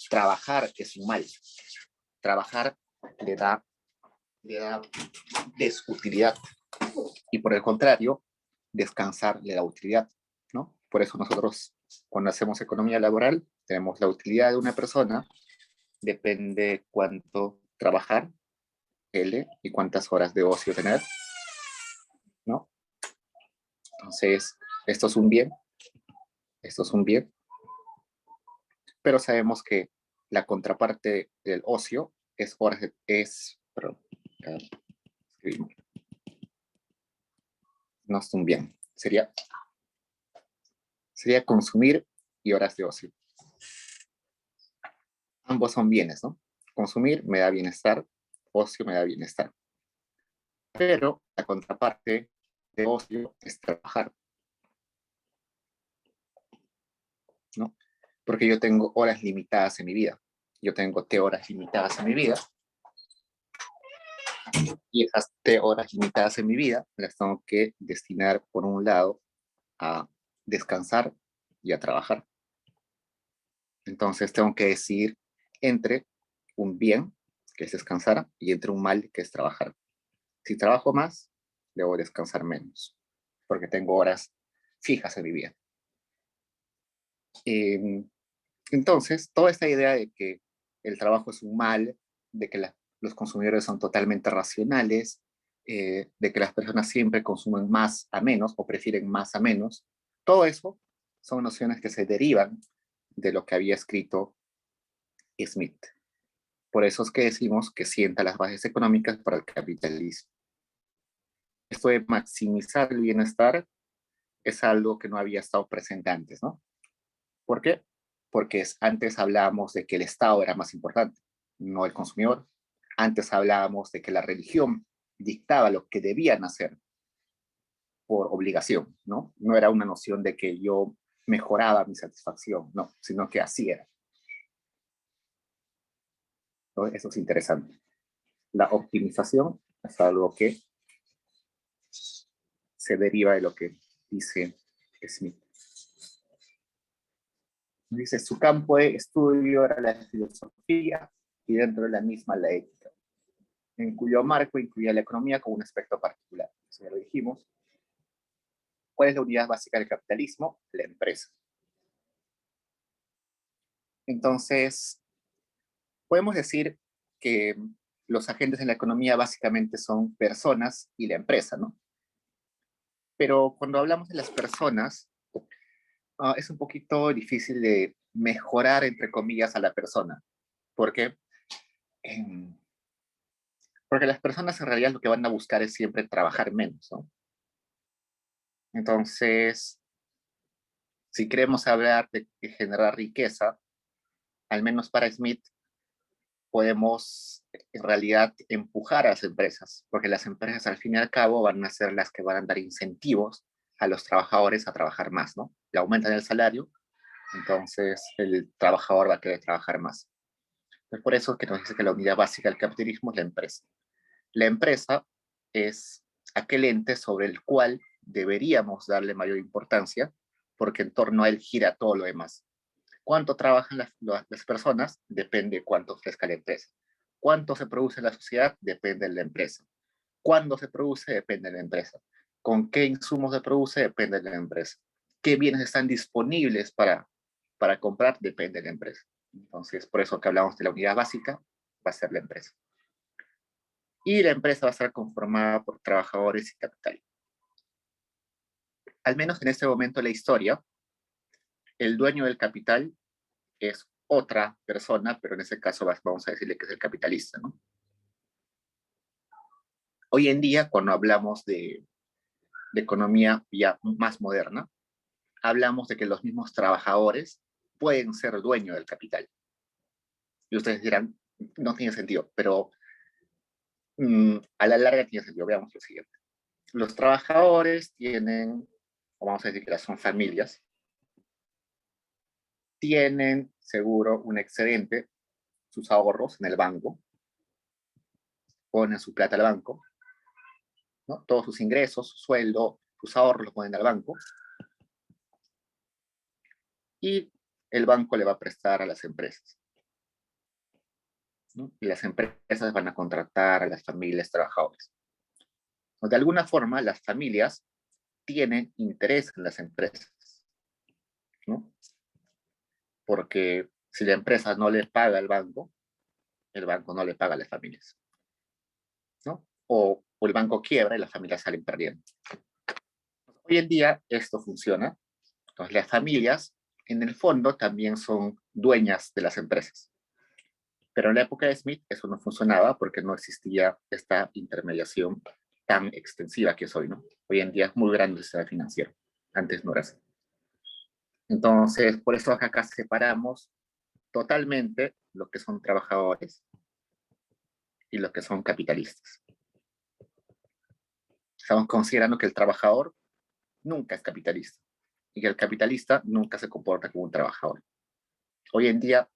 Speaker 1: trabajar es un mal. Trabajar le da desutilidad y por el contrario, descansar le da utilidad, ¿no? Por eso nosotros cuando hacemos economía laboral tenemos la utilidad de una persona, depende cuánto trabajar, L, y cuántas horas de ocio tener, ¿no? Entonces, esto es un bien, esto es un bien, pero sabemos que la contraparte del ocio es horas de, perdón, no es un bien, sería consumir y horas de ocio. Ambos son bienes, ¿no? Consumir me da bienestar, ocio me da bienestar. Pero la contraparte de ocio es trabajar, ¿no? Porque yo tengo horas limitadas en mi vida. Yo tengo T horas limitadas en mi vida. Y esas T horas limitadas en mi vida las tengo que destinar, por un lado, a descansar y a trabajar. Entonces tengo que decidir entre un bien, que es descansar, y entre un mal, que es trabajar. Si trabajo más, debo descansar menos, porque tengo horas fijas en mi vida. Eh, entonces, toda esta idea de que el trabajo es un mal, de que los consumidores son totalmente racionales, de que las personas siempre consumen más a menos o prefieren más a menos. Todo eso son nociones que se derivan de lo que había escrito Smith. Por eso es que decimos que sienta las bases económicas para el capitalismo. Esto de maximizar el bienestar es algo que no había estado presente antes, ¿no? ¿Por qué? Porque antes hablábamos de que el Estado era más importante, no el consumidor. Antes hablábamos de que la religión dictaba lo que debían hacer por obligación, ¿no? No era una noción de que yo mejoraba mi satisfacción, no, sino que así era. ¿No? Eso es interesante. La optimización es algo que se deriva de lo que dice Smith. Dice, su campo de estudio era la filosofía y dentro de la misma la ética, en cuyo marco incluía la economía como un aspecto particular. Eso ya lo dijimos. ¿Cuál es la unidad básica del capitalismo? La empresa. Entonces, podemos decir que los agentes en la economía básicamente son personas y la empresa, ¿no? Pero cuando hablamos de las personas, es un poquito difícil de mejorar, entre comillas, a la persona. ¿Por qué? Eh, Porque las personas en realidad lo que van a buscar es siempre trabajar menos, ¿no? Entonces, si queremos hablar de generar riqueza, al menos para Smith, podemos en realidad empujar a las empresas, porque las empresas al fin y al cabo van a ser las que van a dar incentivos a los trabajadores a trabajar más, ¿no? Le aumentan el salario, entonces el trabajador va a querer trabajar más. Es por eso que nos dice que la unidad básica del capitalismo es la empresa. La empresa es aquel ente sobre el cual deberíamos darle mayor importancia, porque en torno a él gira todo lo demás. Cuánto trabajan las personas depende de cuánto ofrezca la empresa. Cuánto se produce en la sociedad depende de la empresa. Cuándo se produce depende de la empresa. Con qué insumos se produce depende de la empresa. Qué bienes están disponibles para comprar depende de la empresa. Entonces, por eso que hablamos de la unidad básica, va a ser la empresa. Y la empresa va a estar conformada por trabajadores y capital. Al menos en este momento de la historia, el dueño del capital es otra persona, pero en ese caso vamos a decirle que es el capitalista, ¿no? Hoy en día, cuando hablamos de economía ya más moderna, hablamos de que los mismos trabajadores pueden ser dueños del capital. Y ustedes dirán, no tiene sentido, pero a la larga tiene sentido. Veamos lo siguiente. Los trabajadores tienen, o vamos a decir que son familias, tienen seguro un excedente, sus ahorros en el banco, ponen su plata al banco, ¿no? Todos sus ingresos, su sueldo, sus ahorros los ponen al banco y el banco le va a prestar a las empresas, ¿no? Y las empresas van a contratar a las familias trabajadores. De alguna forma, las familias tienen interés en las empresas, ¿no? Porque si la empresa no le paga al banco, el banco no le paga a las familias, ¿no? O el banco quiebra y las familias salen perdiendo. Hoy en día esto funciona. Entonces las familias, en el fondo, también son dueñas de las empresas. Pero en la época de Smith eso no funcionaba porque no existía esta intermediación tan extensiva que es hoy, ¿no? Hoy en día es muy grande el sistema financiero. Antes no era así. Entonces, por eso acá separamos totalmente lo que son trabajadores y lo que son capitalistas. Estamos considerando que el trabajador nunca es capitalista y que el capitalista nunca se comporta como un trabajador. Hoy en día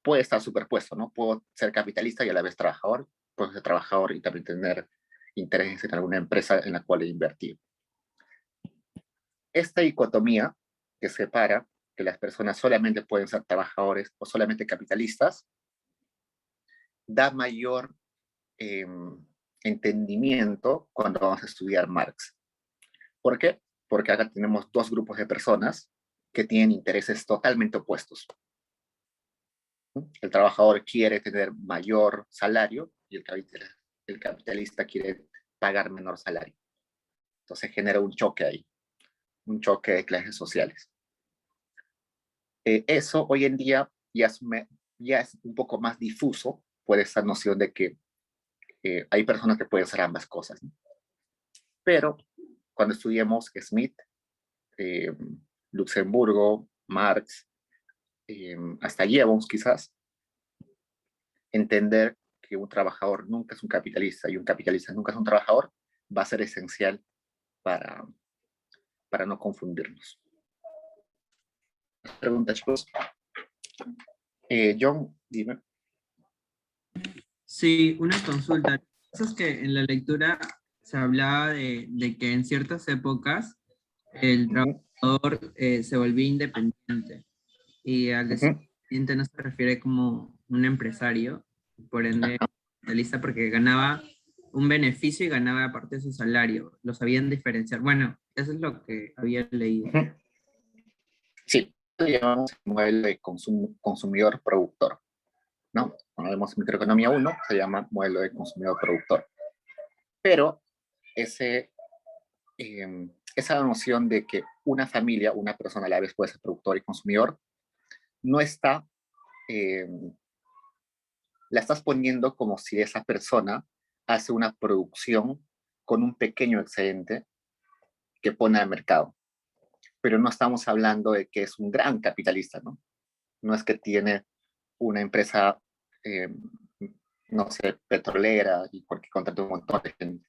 Speaker 1: puede estar superpuesto, ¿no? Puedo ser capitalista y a la vez trabajador, puedo ser trabajador y también tener intereses en alguna empresa en la cual he invertido. Esta dicotomía que separa que las personas solamente pueden ser trabajadores o solamente capitalistas, da mayor eh, entendimiento cuando vamos a estudiar Marx. ¿Por qué? Porque acá tenemos dos grupos de personas que tienen intereses totalmente opuestos. El trabajador quiere tener mayor salario y el capitalista quiere pagar menor salario. Entonces genera un choque ahí, un choque de clases sociales. Eso hoy en día ya es un poco más difuso por esa noción de que hay personas que pueden ser ambas cosas, ¿no? Pero cuando estudiamos Smith, eh, Luxemburgo, Marx, hasta Jevons quizás, entender que un trabajador nunca es un capitalista y un capitalista nunca es un trabajador va a ser esencial para, para no confundirnos. Pregunta, chicos. John, dime.
Speaker 2: Sí, una consulta. Es que en la lectura se hablaba de que en ciertas épocas el trabajador se volvía independiente. Y al decir
Speaker 1: Uh-huh.
Speaker 2: independiente no se refiere como un empresario, por ende, capitalista, porque ganaba un beneficio y ganaba aparte de su salario. Lo sabían diferenciar. Bueno, eso es lo que había leído.
Speaker 1: Uh-huh. Sí, lo llamamos el modelo de consumidor-productor, ¿no? Cuando vemos microeconomía 1, se llama modelo de consumidor-productor. Pero ese, esa noción de que una familia, una persona a la vez puede ser productor y consumidor, no está, eh, la estás poniendo como si esa persona hace una producción con un pequeño excedente que pone al mercado. Pero no estamos hablando de que es un gran capitalista, ¿no? No es que tiene una empresa, eh, no sé, petrolera y porque contrata un montón de gente.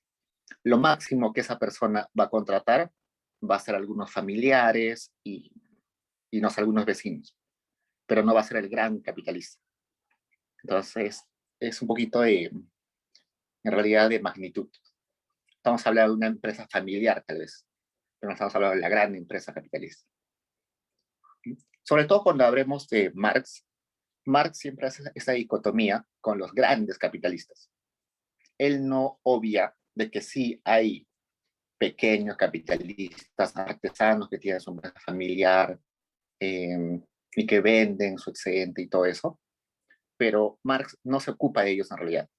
Speaker 1: Lo máximo que esa persona va a contratar va a ser algunos familiares y no sé, algunos vecinos, pero no va a ser el gran capitalista. Entonces, es un poquito en realidad, de magnitud. Estamos hablando de una empresa familiar, tal vez, pero no estamos hablando de la gran empresa capitalista. Sobre todo cuando hablemos de Marx, Marx siempre hace esa dicotomía con los grandes capitalistas. Él no obvia de que sí hay pequeños capitalistas, artesanos que tienen su empresa familiar y que venden su excedente y todo eso, pero Marx no se ocupa de ellos en realidad.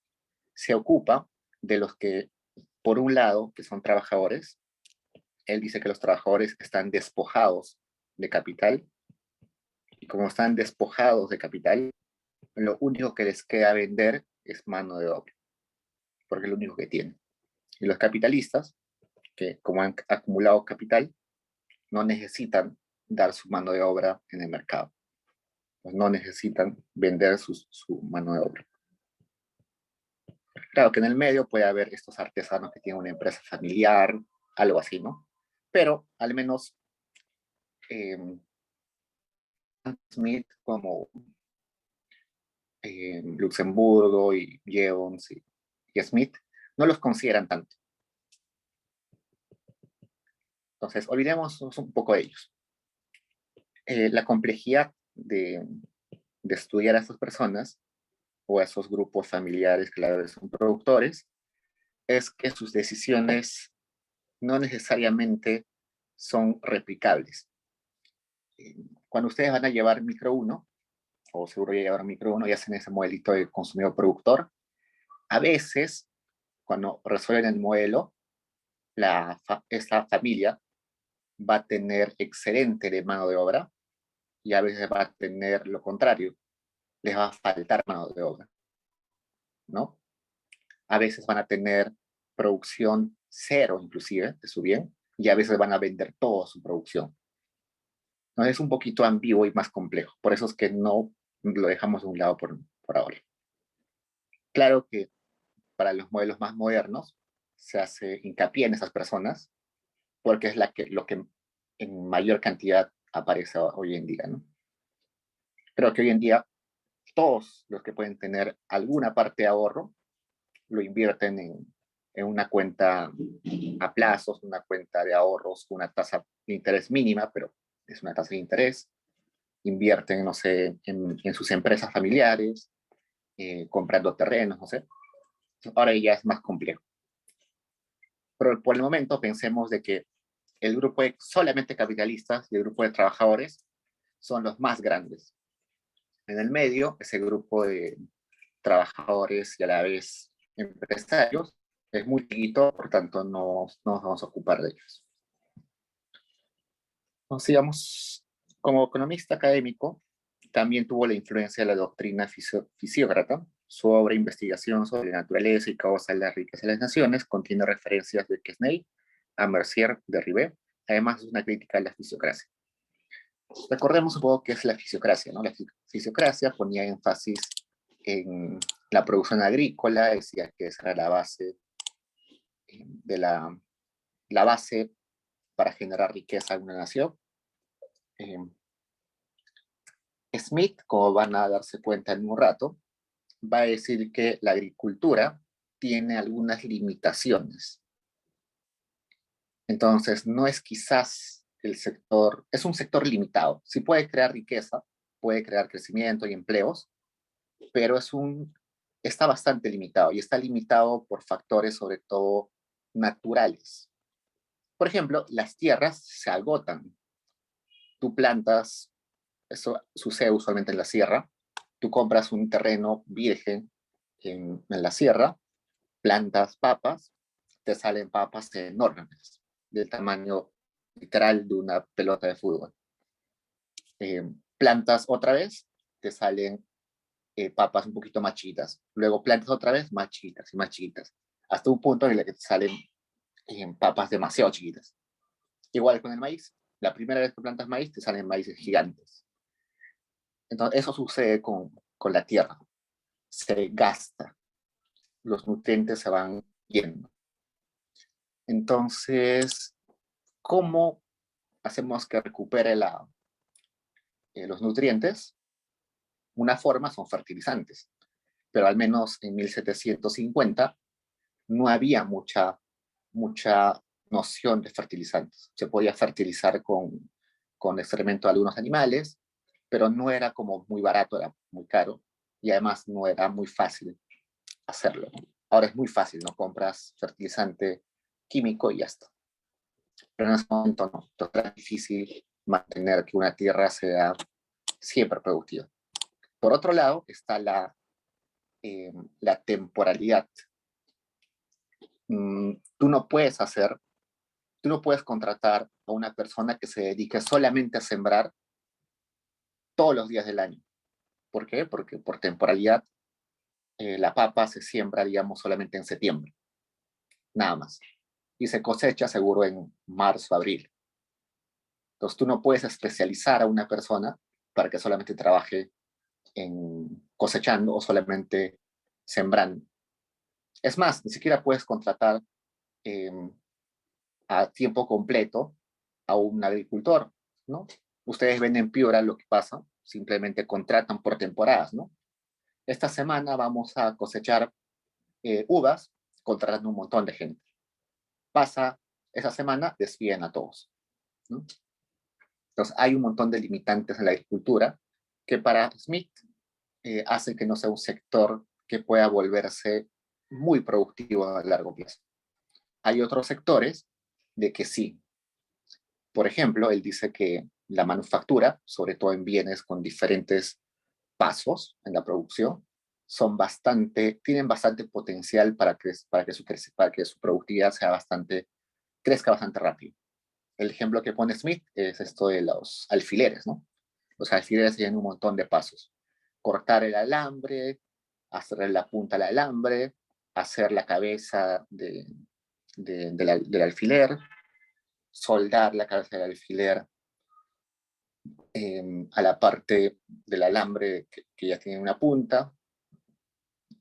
Speaker 1: Se ocupa de los que, por un lado, que son trabajadores. Él dice que los trabajadores están despojados de capital y como están despojados de capital, lo único que les queda vender es mano de obra, porque es lo único que tienen. Y los capitalistas, que como han acumulado capital, no necesitan dar su mano de obra en el mercado. Pues no necesitan vender su mano de obra. Claro que en el medio puede haber estos artesanos que tienen una empresa familiar, algo así, ¿no? Pero al menos eh, Smith como Luxemburgo y Jevons y Smith no los consideran tanto. Entonces, olvidemos un poco de ellos. La complejidad de estudiar a estas personas o a esos grupos familiares que a la vez son productores es que sus decisiones no necesariamente son replicables. Cuando ustedes van a llevar micro 1, o seguro ya llevaron micro 1 y hacen ese modelito de consumidor productor, a veces, cuando resuelven el modelo, esta familia va a tener excedente de mano de obra y a veces va a tener lo contrario, les va a faltar mano de obra, ¿no? A veces van a tener producción cero inclusive de su bien y a veces van a vender toda su producción. No, es un poquito ambiguo y más complejo, por eso es que no lo dejamos de un lado por ahora. Claro que para los modelos más modernos se hace hincapié en esas personas porque es lo que en mayor cantidad aparece hoy en día, ¿no? Creo que hoy en día todos los que pueden tener alguna parte de ahorro lo invierten en una cuenta a plazos, una cuenta de ahorros, una tasa de interés mínima, pero es una tasa de interés. Invierten, no sé, en sus empresas familiares, comprando terrenos, no sé. Ahora ya es más complejo. Pero por el momento pensemos de que el grupo de solamente capitalistas y el grupo de trabajadores son los más grandes. En el medio, ese grupo de trabajadores y a la vez empresarios Es muy chiquito, por tanto no nos vamos a ocupar de ellos. Entonces, digamos, como economista académico, también tuvo la influencia de la doctrina fisiócrata. Su obra Investigación sobre la naturaleza y causa de la riqueza de las naciones contiene referencias de Quesnay a Mercier de Ribé, además es una crítica a la fisiocracia. Recordemos un poco qué es la fisiocracia, ¿no? La fisiocracia ponía énfasis en la producción agrícola, decía que esa era la base de la base para generar riqueza en una nación. Eh, Smith, como van a darse cuenta en un rato, va a decir que la agricultura tiene algunas limitaciones. Entonces, no es quizás el sector, es un sector limitado. Sí puede crear riqueza, puede crear crecimiento y empleos, pero está bastante limitado y está limitado por factores sobre todo naturales. Por ejemplo, las tierras se agotan. Tú plantas, eso sucede usualmente en la sierra, tú compras un terreno virgen en la sierra, plantas papas, te salen papas enormes, del tamaño literal de una pelota de fútbol. Plantas otra vez, te salen papas un poquito más chiquitas. Luego plantas otra vez, más chiquitas y más chiquitas. Hasta un punto en el que te salen papas demasiado chiquitas. Igual con el maíz. La primera vez que plantas maíz, te salen maíces gigantes. Entonces, eso sucede con la tierra. Se gasta. Los nutrientes se van yendo. Entonces, ¿cómo hacemos que recupere los nutrientes? Una forma son fertilizantes, pero al menos en 1750 no había mucha noción de fertilizantes. Se podía fertilizar con excremento de algunos animales, pero no era como muy barato, era muy caro y además no era muy fácil hacerlo. Ahora es muy fácil, ¿no? Compras fertilizante químico y ya está. Pero en ese momento no, entonces es difícil mantener que una tierra sea siempre productiva. Por otro lado está la temporalidad. Tú no puedes contratar a una persona que se dedique solamente a sembrar todos los días del año. ¿Por qué? Porque por temporalidad la papa se siembra, digamos, solamente en septiembre, nada más. Y se cosecha seguro en marzo, abril. Entonces tú no puedes especializar a una persona para que solamente trabaje en cosechando o solamente sembrando. Es más, ni siquiera puedes contratar eh, a tiempo completo a un agricultor, ¿no? Ustedes ven en Piura lo que pasa, simplemente contratan por temporadas, ¿no? Esta semana vamos a cosechar uvas, contratando un montón de gente. Pasa esa semana, despiden a todos, ¿no? Entonces hay un montón de limitantes en la agricultura que para Smith hace que no sea un sector que pueda volverse muy productivo a largo plazo. Hay otros sectores de que sí. Por ejemplo, él dice que la manufactura, sobre todo en bienes con diferentes pasos en la producción, tienen bastante potencial para que su productividad crezca bastante rápido. El ejemplo que pone Smith es esto de los alfileres, ¿no? Los alfileres tienen un montón de pasos. Cortar el alambre, hacer la punta del alambre, hacer la cabeza del alfiler, soldar la cabeza del alfiler a la parte del alambre que ya tiene una punta.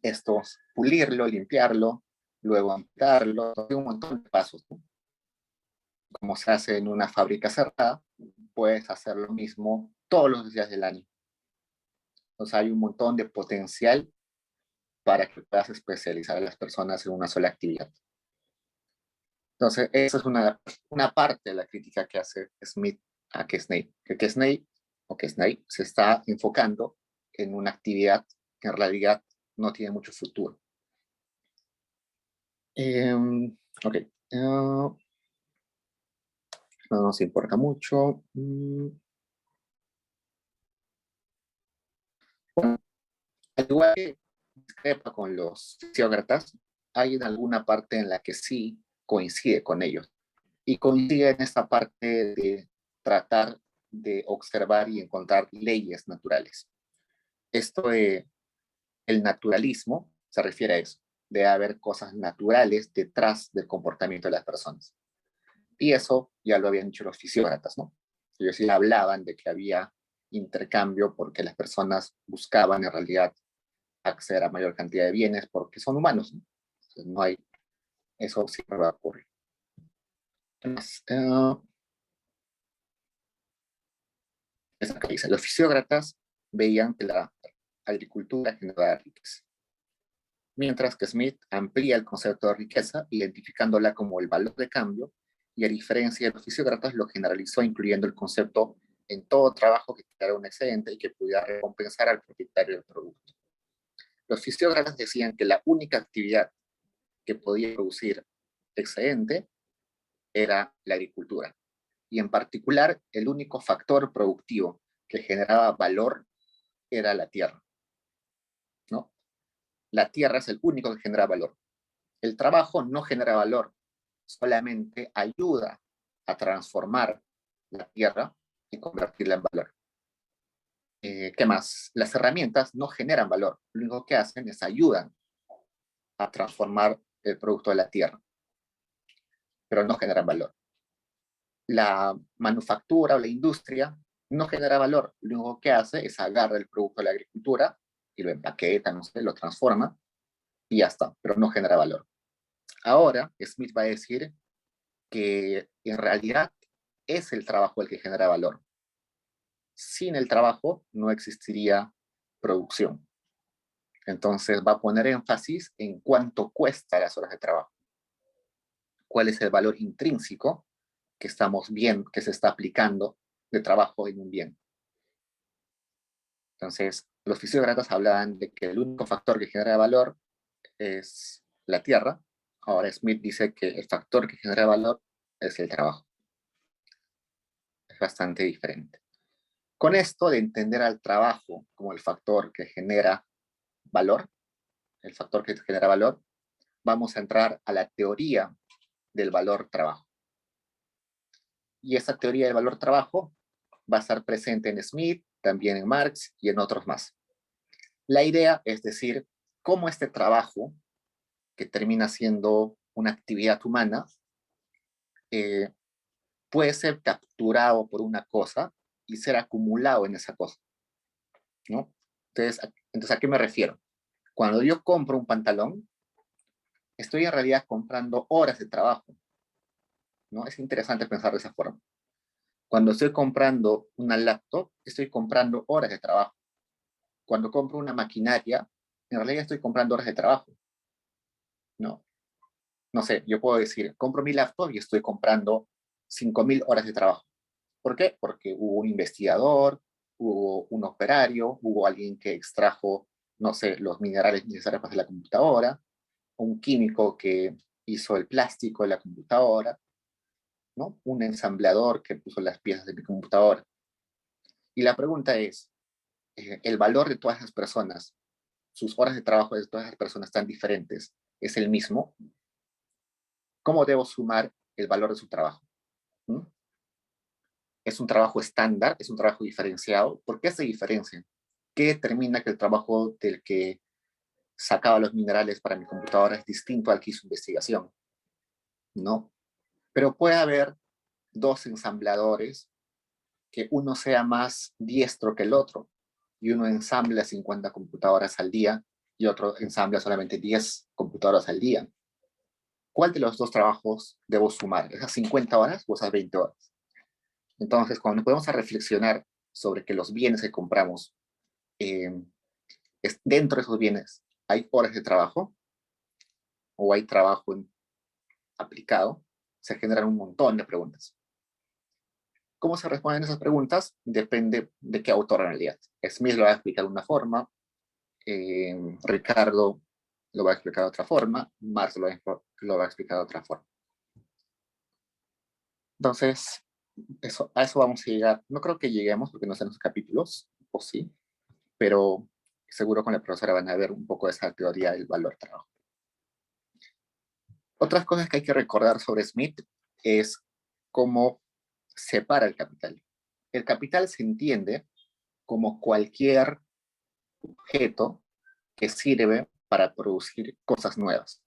Speaker 1: Esto es pulirlo, limpiarlo, luego ampliarlo, un montón de pasos, ¿no? Como se hace en una fábrica cerrada, puedes hacer lo mismo todos los días del año. Entonces hay un montón de potencial para que puedas especializar a las personas en una sola actividad. Entonces, esa es una parte de la crítica que hace Smith a Quesnay. Que Quesnay se está enfocando en una actividad que en realidad no tiene mucho futuro. Ok. No nos importa mucho. Bueno, al igual que discrepa con los fisiócratas, hay en alguna parte en la que sí coincide con ellos. Y coincide en esta parte de tratar de observar y encontrar leyes naturales. Esto de el naturalismo se refiere a eso, de haber cosas naturales detrás del comportamiento de las personas. Y eso ya lo habían dicho los fisiócratas, ¿no? Ellos sí hablaban de que había intercambio porque las personas buscaban en realidad acceder a mayor cantidad de bienes porque son humanos, ¿no? Entonces, no hay, eso siempre va a ocurrir. Entonces, eso que dice, los fisiócratas veían que la agricultura generaba riqueza, mientras que Smith amplía el concepto de riqueza, identificándola como el valor de cambio, y a diferencia de los fisiócratas, lo generalizó incluyendo el concepto en todo trabajo que generara un excedente y que pudiera recompensar al propietario del producto. Los fisiócratas decían que la única actividad que podía producir excedente era la agricultura, y en particular el único factor productivo que generaba valor era la tierra, ¿no? La tierra es el único que genera valor. El trabajo no genera valor, solamente ayuda a transformar la tierra y convertirla en valor. ¿Qué más? Las herramientas no generan valor, lo único que hacen es ayudan a transformar el producto de la tierra, pero no generan valor. La manufactura o la industria no genera valor, lo único que hace es agarrar el producto de la agricultura y lo empaqueta, no sé, lo transforma y ya está, pero no genera valor. Ahora, Smith va a decir que en realidad es el trabajo el que genera valor. Sin el trabajo no existiría producción. Entonces va a poner énfasis en cuánto cuesta las horas de trabajo, cuál es el valor intrínseco que estamos viendo, que se está aplicando de trabajo en un bien. Entonces, los fisiócratas hablaban de que el único factor que genera valor es la tierra. Ahora Smith dice que el factor que genera valor es el trabajo. Es bastante diferente. Con esto de entender al trabajo como el factor que genera valor, el factor que genera valor, vamos a entrar a la teoría del valor trabajo. Y esa teoría del valor trabajo va a estar presente en Smith, también en Marx y en otros más. La idea es decir, cómo este trabajo, que termina siendo una actividad humana, puede ser capturado por una cosa y ser acumulado en esa cosa, ¿no? Entonces, ¿a qué me refiero? Cuando yo compro un pantalón, estoy en realidad comprando horas de trabajo, ¿no? Es interesante pensar de esa forma. Cuando estoy comprando una laptop, estoy comprando horas de trabajo. Cuando compro una maquinaria, en realidad estoy comprando horas de trabajo, ¿no? No sé, yo puedo decir, compro mi laptop y estoy comprando 5.000 horas de trabajo. ¿Por qué? Porque hubo un investigador, hubo un operario, hubo alguien que extrajo, no sé, los minerales necesarios para hacer la computadora, un químico que hizo el plástico de la computadora, ¿no? Un ensamblador que puso las piezas de mi computadora. Y la pregunta es, ¿el valor de todas esas personas, sus horas de trabajo de todas esas personas tan diferentes, es el mismo? ¿Cómo debo sumar el valor de su trabajo? ¿Mm? ¿Es un trabajo estándar? ¿Es un trabajo diferenciado? ¿Por qué se diferencian? ¿Qué determina que el trabajo del que sacaba los minerales para mi computadora es distinto al que hizo investigación? ¿No? Pero puede haber dos ensambladores que uno sea más diestro que el otro y uno ensambla 50 computadoras al día y otro ensambla solamente 10 computadoras al día. ¿Cuál de los dos trabajos debo sumar? ¿Esas 50 horas o esas 20 horas? Entonces, cuando podemos a reflexionar sobre que los bienes que compramos, eh, dentro de esos bienes, ¿hay horas de trabajo o hay trabajo aplicado? Se generan un montón de preguntas. ¿Cómo se responden esas preguntas? Depende de qué autor en realidad. Smith lo va a explicar de una forma, Ricardo lo va a explicar de otra forma, Marx lo va a explicar de otra forma. Entonces, a eso vamos a llegar. No creo que lleguemos porque no sé en los capítulos, o sí, pero seguro con la profesora van a ver un poco de esa teoría del valor trabajo. Otras cosas que hay que recordar sobre Smith es cómo separa el capital. El capital se entiende como cualquier objeto que sirve para producir cosas nuevas,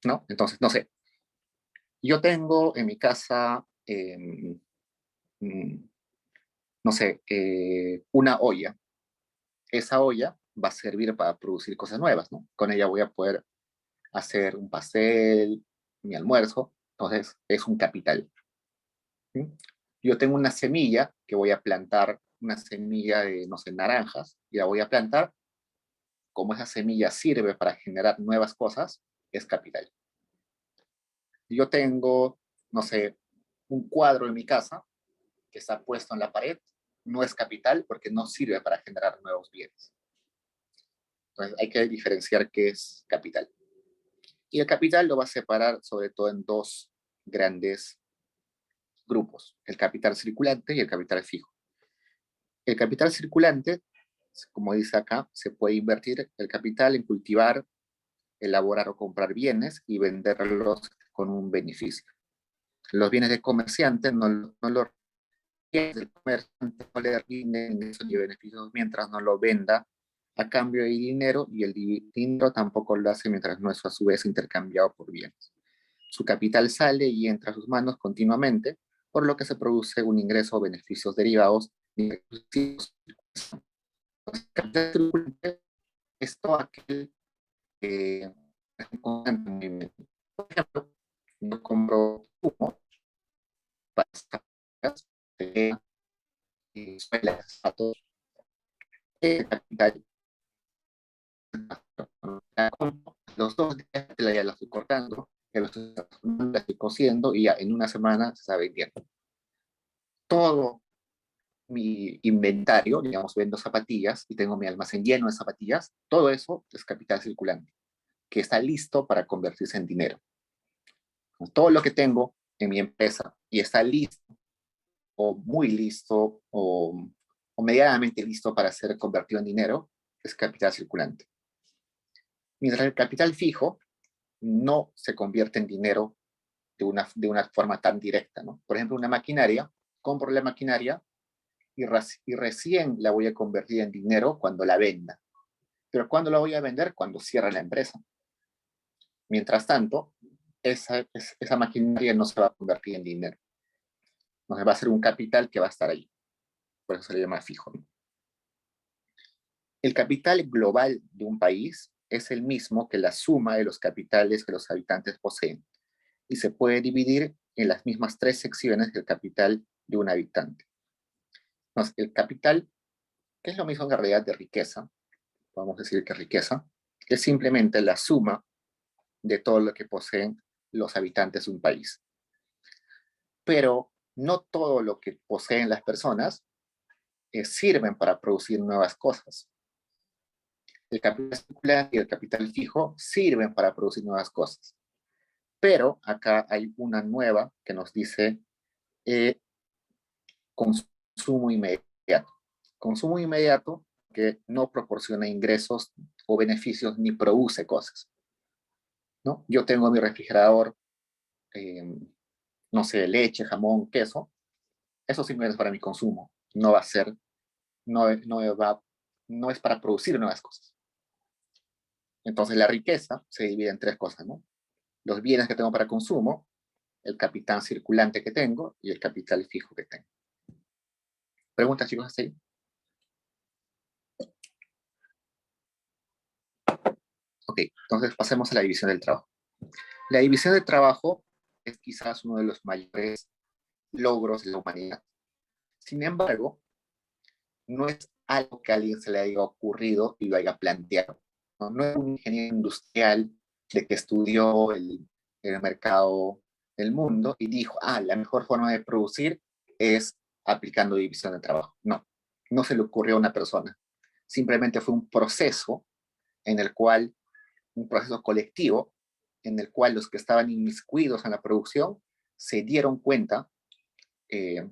Speaker 1: ¿no? Entonces, no sé, yo tengo en mi casa, no sé, una olla. Esa olla va a servir para producir cosas nuevas, ¿no? Con ella voy a poder hacer un pastel, mi almuerzo, entonces es un capital. ¿Sí? Yo tengo una semilla que voy a plantar, una semilla de, no sé, naranjas, y la voy a plantar, como esa semilla sirve para generar nuevas cosas, es capital. Yo tengo, no sé, un cuadro en mi casa que está puesto en la pared, no es capital porque no sirve para generar nuevos bienes. Entonces hay que diferenciar qué es capital. Y el capital lo va a separar sobre todo en dos grandes grupos, el capital circulante y el capital fijo. El capital circulante, como dice acá, se puede invertir el capital en cultivar, elaborar o comprar bienes y venderlos con un beneficio. Los bienes de comerciante no lo el comerciante no le rinde ingresos y beneficios mientras no lo venda a cambio de dinero, y el dinero tampoco lo hace mientras no es a su vez intercambiado por bienes. Su capital sale y entra a sus manos continuamente, por lo que se produce un ingreso o beneficios derivados de capital circulante. Es todo aquel que por ejemplo, yo compro humo para escuelas, a todos capital. Los 2 días ya la estoy cortando, la estoy cociendo y ya en una semana se está vendiendo. Todo mi inventario, digamos, vendo zapatillas y tengo mi almacén lleno de zapatillas, todo eso es capital circulante, que está listo para convertirse en dinero. Todo lo que tengo en mi empresa y está listo, o muy listo, o medianamente listo para ser convertido en dinero, es capital circulante. Mientras el capital fijo no se convierte en dinero de una forma tan directa, ¿no? Por ejemplo, una maquinaria, compro la maquinaria y recién la voy a convertir en dinero cuando la venda. Pero ¿cuándo la voy a vender? Cuando cierre la empresa. Mientras tanto, esa maquinaria no se va a convertir en dinero. No, va a ser un capital que va a estar ahí. Por eso se le llama fijo, ¿no? El capital global de un país es el mismo que la suma de los capitales que los habitantes poseen, y se puede dividir en las mismas 3 secciones del capital de un habitante. Entonces, el capital, que es lo mismo en realidad de riqueza, podemos decir que riqueza, es simplemente la suma de todo lo que poseen los habitantes de un país. Pero no todo lo que poseen las personas sirven para producir nuevas cosas. El capital circular y el capital fijo sirven para producir nuevas cosas. Pero acá hay una nueva que nos dice consumo inmediato. Consumo inmediato que no proporciona ingresos o beneficios ni produce cosas, ¿no? Yo tengo mi refrigerador, eh, no sé, leche, jamón, queso. Eso simplemente es para mi consumo. No va a ser, no es para producir nuevas cosas. Entonces la riqueza se divide en 3 cosas, ¿no? Los bienes que tengo para consumo, el capital circulante que tengo y el capital fijo que tengo. ¿Preguntas, chicos, así? Ok, entonces pasemos a la división del trabajo. La división del trabajo es quizás uno de los mayores logros de la humanidad. Sin embargo, no es algo que a alguien se le haya ocurrido y lo haya planteado. No es un ingeniero industrial de que estudió el mercado del mundo y dijo, la mejor forma de producir es aplicando división de trabajo. No se le ocurrió a una persona. Simplemente fue un proceso un proceso colectivo, en el cual los que estaban inmiscuidos en la producción se dieron cuenta que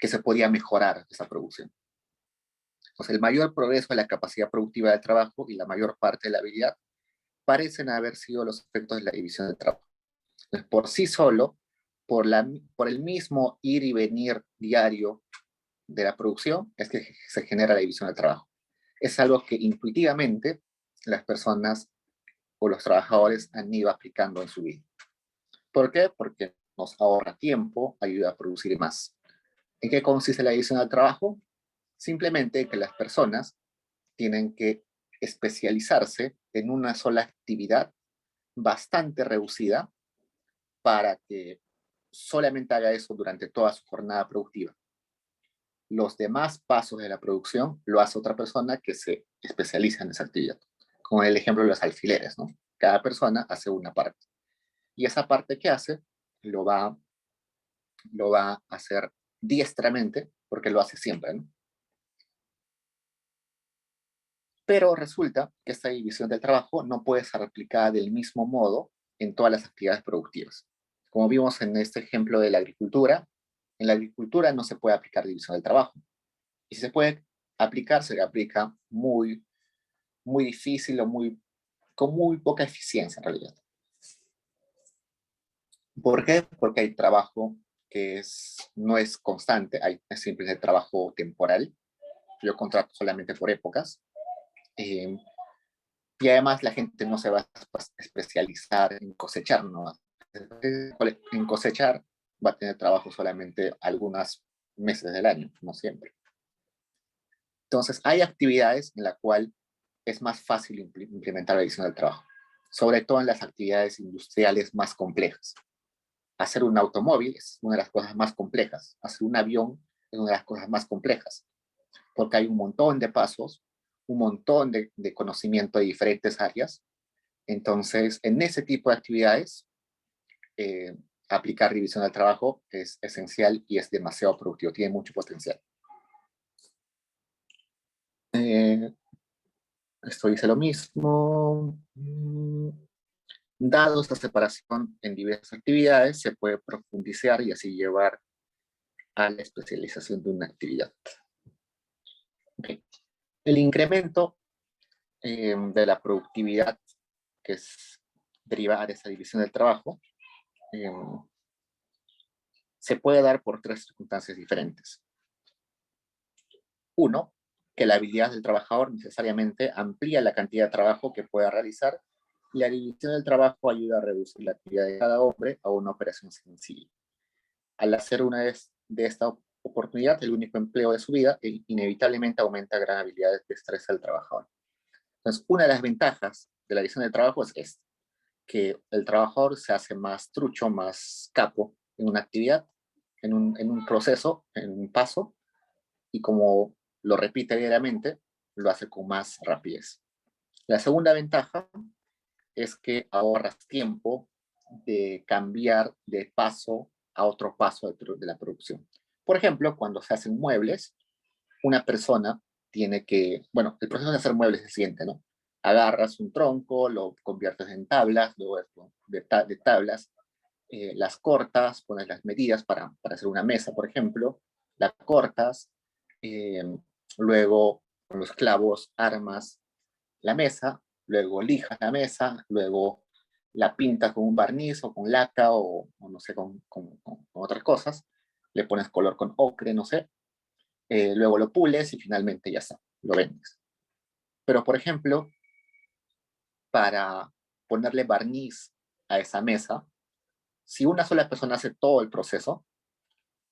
Speaker 1: se podía mejorar esa producción. Entonces, el mayor progreso de la capacidad productiva del trabajo y la mayor parte de la habilidad parecen haber sido los efectos de la división del trabajo. Entonces, por sí solo, por el mismo ir y venir diario de la producción, es que se genera la división del trabajo. Es algo que intuitivamente las personas o los trabajadores han ido aplicando en su vida. ¿Por qué? Porque nos ahorra tiempo, ayuda a producir más. ¿En qué consiste la división del trabajo? Simplemente que las personas tienen que especializarse en una sola actividad bastante reducida para que solamente haga eso durante toda su jornada productiva. Los demás pasos de la producción lo hace otra persona que se especializa en esa actividad. Como el ejemplo de los alfileres, ¿no? Cada persona hace una parte. Y esa parte que hace lo va, lo va a hacer diestramente porque lo hace siempre, ¿no? Pero resulta que esta división del trabajo no puede ser replicada del mismo modo en todas las actividades productivas. Como vimos en este ejemplo de la agricultura, en la agricultura no se puede aplicar división del trabajo. Y si se puede aplicar, se aplica muy difícil o con muy poca eficiencia en realidad. ¿Por qué? Porque hay trabajo que no es constante, es simplemente trabajo temporal. Yo contrato solamente por épocas. Eh, y además la gente no se va a especializar en cosechar, ¿no? En cosechar va a tener trabajo solamente algunos meses del año, no siempre. Entonces, hay actividades en las cuales es más fácil implementar la división del trabajo, sobre todo en las actividades industriales más complejas. Hacer un automóvil es una de las cosas más complejas. Hacer un avión es una de las cosas más complejas, porque hay un montón de pasos, un montón de conocimiento de diferentes áreas. Entonces, en ese tipo de actividades, aplicar división del trabajo es esencial y es demasiado productivo, tiene mucho potencial. Esto dice lo mismo. Dado esta separación en diversas actividades, se puede profundizar y así llevar a la especialización de una actividad. Okay. El incremento de la productividad que es derivada de esa división del trabajo se puede dar por tres circunstancias diferentes. Uno, que la habilidad del trabajador necesariamente amplía la cantidad de trabajo que pueda realizar y la división del trabajo ayuda a reducir la actividad de cada hombre a una operación sencilla. Al hacer una de esta oportunidad el único empleo de su vida, inevitablemente aumenta gran habilidad de destreza del trabajador. Entonces, una de las ventajas de la división del trabajo es esta, que el trabajador se hace más trucho, más capo en una actividad, en un proceso, en un paso, y como lo repite diariamente, lo hace con más rapidez. La segunda ventaja es que ahorras tiempo de cambiar de paso a otro paso de la producción. Por ejemplo, cuando se hacen muebles, una persona tiene que, bueno, el proceso de hacer muebles es el siguiente, ¿no? Agarras un tronco, lo conviertes en tablas, luego de tablas, las cortas, pones las medidas para hacer una mesa, por ejemplo, la cortas, eh, luego con los clavos armas la mesa, luego lijas la mesa, luego la pintas con un barniz o con laca o no sé, con otras cosas, le pones color con ocre, no sé, luego lo pules y finalmente ya está, lo vendes. Pero, por ejemplo, para ponerle barniz a esa mesa, si una sola persona hace todo el proceso,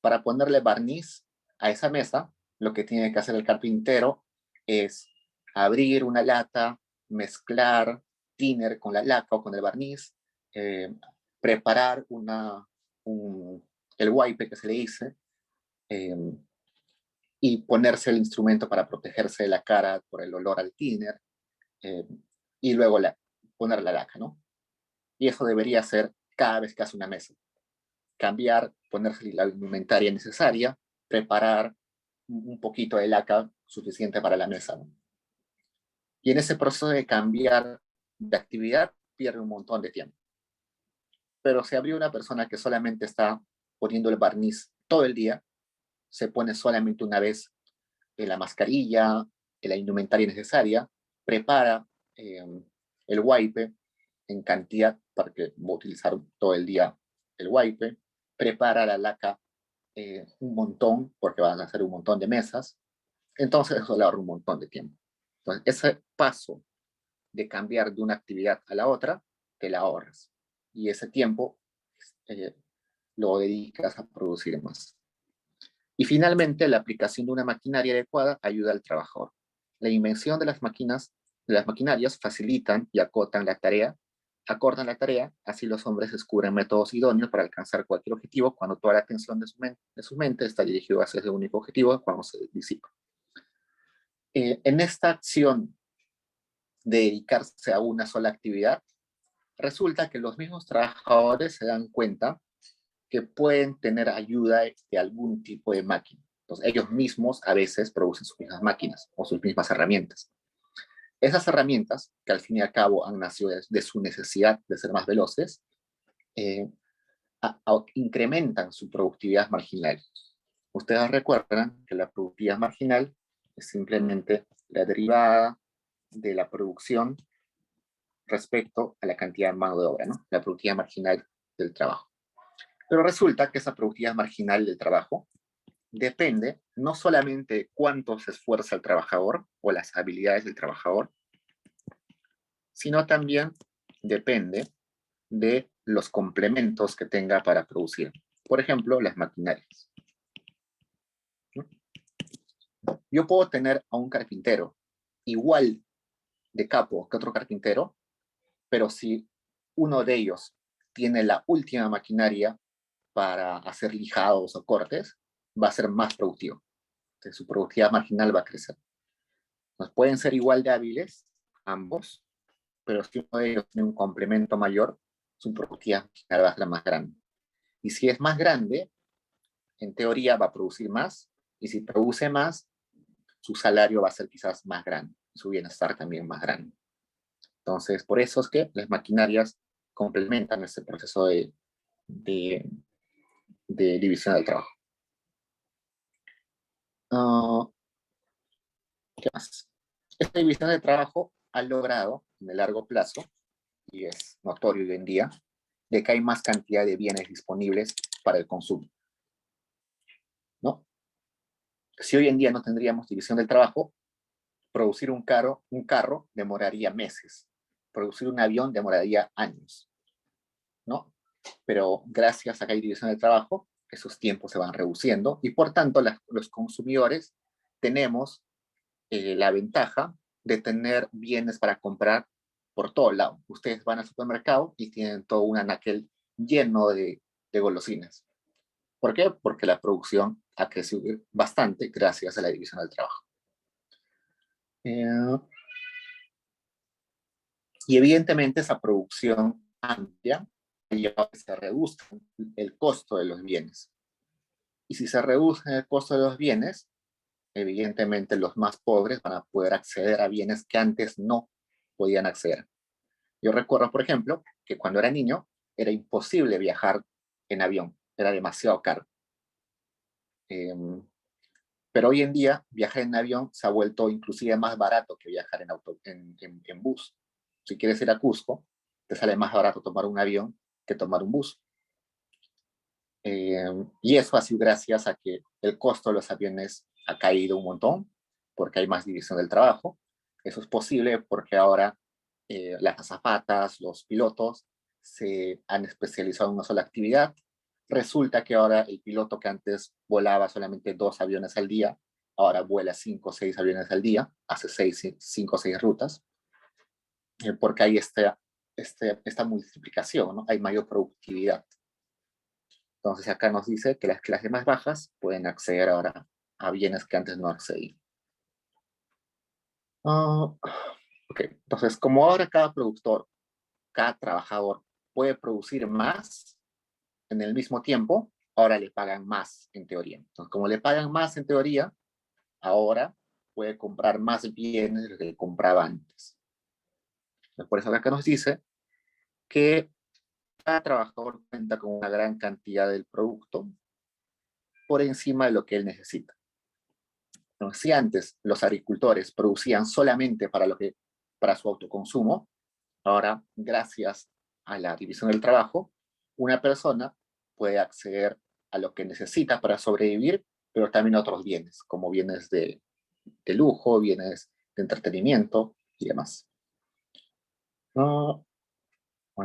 Speaker 1: para ponerle barniz a esa mesa, lo que tiene que hacer el carpintero es abrir una lata, mezclar thinner con la laca o con el barniz, preparar el wipe que se le dice, eh, y ponerse el instrumento para protegerse de la cara por el olor al thinner, eh, y luego poner la laca, ¿no? Y eso debería ser cada vez que hace una mesa. Cambiar, ponerse la indumentaria necesaria, preparar un poquito de laca suficiente para la mesa, ¿no? Y en ese proceso de cambiar de actividad pierde un montón de tiempo. Pero si habría una persona que solamente está poniendo el barniz todo el día, se pone solamente una vez en la mascarilla, en la indumentaria necesaria, prepara el wipe, en cantidad, porque va a utilizar todo el día el wipe, prepara la laca un montón, porque van a hacer un montón de mesas, entonces eso le ahorra un montón de tiempo. Entonces, ese paso de cambiar de una actividad a la otra, te la ahorras. Y ese tiempo eh, lo dedicas a producir más. Y finalmente, la aplicación de una maquinaria adecuada ayuda al trabajador. La invención de las maquinarias facilitan y acortan la tarea, así los hombres descubren métodos idóneos para alcanzar cualquier objetivo cuando toda la atención de su mente está dirigida hacia ese único objetivo cuando se disipa. En esta acción de dedicarse a una sola actividad, resulta que los mismos trabajadores se dan cuenta que pueden tener ayuda de algún tipo de máquina. Entonces, ellos mismos a veces producen sus mismas máquinas o sus mismas herramientas. Esas herramientas, que al fin y al cabo han nacido de su necesidad de ser más veloces, eh, incrementan su productividad marginal. Ustedes recuerdan que la productividad marginal es simplemente la derivada de la producción respecto a la cantidad de mano de obra, ¿no? La productividad marginal del trabajo. Pero resulta que esa productividad marginal del trabajo depende no solamente de cuánto se esfuerza el trabajador o las habilidades del trabajador, sino también depende de los complementos que tenga para producir. Por ejemplo, las maquinarias. Yo puedo tener a un carpintero igual de capo que otro carpintero, pero si uno de ellos tiene la última maquinaria para hacer lijados o cortes, va a ser más productivo. Entonces, su productividad marginal va a crecer. Entonces, pueden ser igual de hábiles, ambos, pero si uno de ellos tiene un complemento mayor, su productividad marginal va a ser más grande. Y si es más grande, en teoría va a producir más, y si produce más, su salario va a ser quizás más grande, su bienestar también más grande. Entonces, por eso es que las maquinarias complementan ese proceso de, de división del trabajo. ¿Qué más? Esta división de trabajo ha logrado, en el largo plazo, y es notorio hoy en día, de que hay más cantidad de bienes disponibles para el consumo, ¿no? Si hoy en día no tendríamos división del trabajo, producir un carro demoraría meses, producir un avión demoraría años, ¿no? Pero gracias a que hay división del trabajo, esos tiempos se van reduciendo y por tanto los consumidores tenemos la ventaja de tener bienes para comprar por todo lado. Ustedes van al supermercado y tienen todo un anaquel lleno de golosinas. ¿Por qué? Porque la producción ha crecido bastante gracias a la división del trabajo. Y evidentemente esa producción amplia lleva a que se reduzca el costo de los bienes. Y si se reduce el costo de los bienes, evidentemente los más pobres van a poder acceder a bienes que antes no podían acceder. Yo recuerdo, por ejemplo, que cuando era niño era imposible viajar en avión, era demasiado caro. Pero hoy en día viajar en avión se ha vuelto inclusive más barato que viajar en bus. Si quieres ir a Cusco, te sale más barato tomar un avión que tomar un bus. Y eso ha sido gracias a que el costo de los aviones ha caído un montón, porque hay más división del trabajo. Eso es posible porque ahora las azafatas, los pilotos, se han especializado en una sola actividad. Resulta que ahora el piloto que antes volaba solamente 2 aviones al día, ahora vuela 5 o 6 aviones al día, hace 5 o 6 rutas, porque hay esta multiplicación, ¿no? Hay mayor productividad. Entonces acá nos dice que las clases más bajas pueden acceder ahora a bienes que antes no accedían. Ok, entonces como ahora cada productor, cada trabajador puede producir más en el mismo tiempo, ahora le pagan más en teoría. Entonces como le pagan más en teoría, ahora puede comprar más bienes de lo que compraba antes. Entonces, por eso acá nos dice que cada trabajador cuenta con una gran cantidad del producto por encima de lo que él necesita. Entonces, si antes los agricultores producían solamente para su autoconsumo, Ahora, gracias a la división del trabajo, una persona puede acceder a lo que necesita para sobrevivir, pero también a otros bienes, como bienes de lujo, bienes de entretenimiento y demás. Bueno,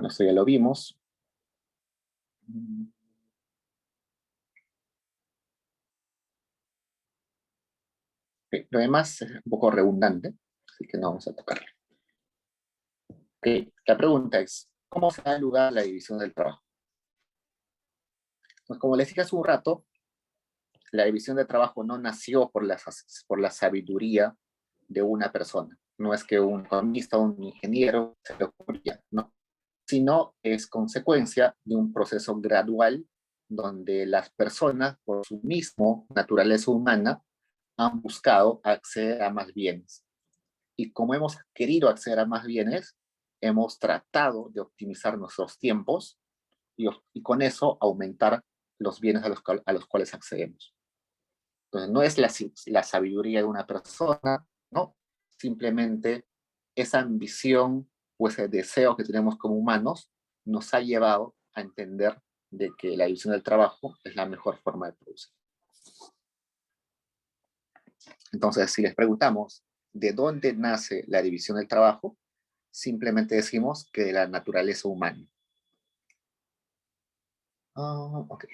Speaker 1: esto ya lo vimos. Okay, lo demás es un poco redundante, así que no vamos a tocarlo. Okay, la pregunta es, ¿cómo se da lugar la división del trabajo? Pues como les dije hace un rato, la división de trabajo no nació por la sabiduría de una persona. No es que un economista o un ingeniero se lo ocurría, no. Sino es consecuencia de un proceso gradual donde las personas, por su mismo naturaleza humana, han buscado acceder a más bienes. Y como hemos querido acceder a más bienes, hemos tratado de optimizar nuestros tiempos y con eso aumentar los bienes a los cuales accedemos. Entonces, no es la sabiduría de una persona, ¿no? Simplemente esa ambición o ese deseo que tenemos como humanos nos ha llevado a entender de que la división del trabajo es la mejor forma de producir. Entonces, si les preguntamos de dónde nace la división del trabajo, simplemente decimos que de la naturaleza humana. Ok.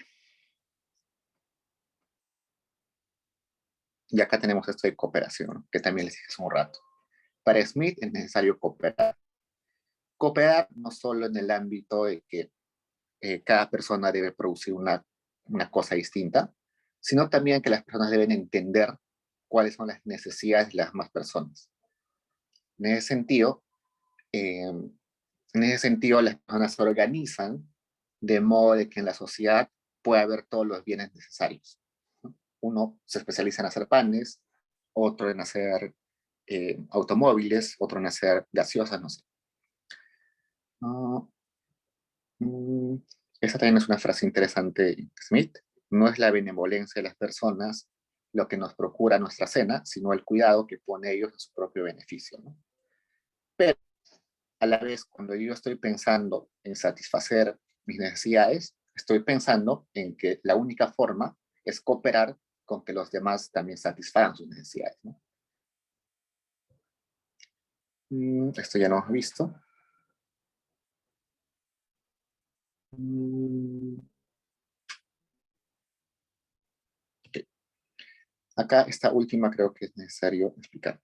Speaker 1: Y acá tenemos esto de cooperación, que también les dije hace un rato. Para Smith es necesario cooperar. Cooperar no solo en el ámbito de que cada persona debe producir una cosa distinta, sino también que las personas deben entender cuáles son las necesidades de las demás personas. En ese sentido, las personas se organizan de modo de que en la sociedad pueda haber todos los bienes necesarios. Uno se especializa en hacer panes, otro en hacer automóviles, otro en hacer gaseosas, no sé. Esa también es una frase interesante de Smith. No es la benevolencia de las personas lo que nos procura nuestra cena, sino el cuidado que pone ellos en su propio beneficio, ¿no? Pero a la vez, cuando yo estoy pensando en satisfacer mis necesidades, estoy pensando en que la única forma es cooperar con que los demás también satisfagan sus necesidades, ¿no? Esto ya lo hemos visto. Okay. Acá esta última creo que es necesario explicar.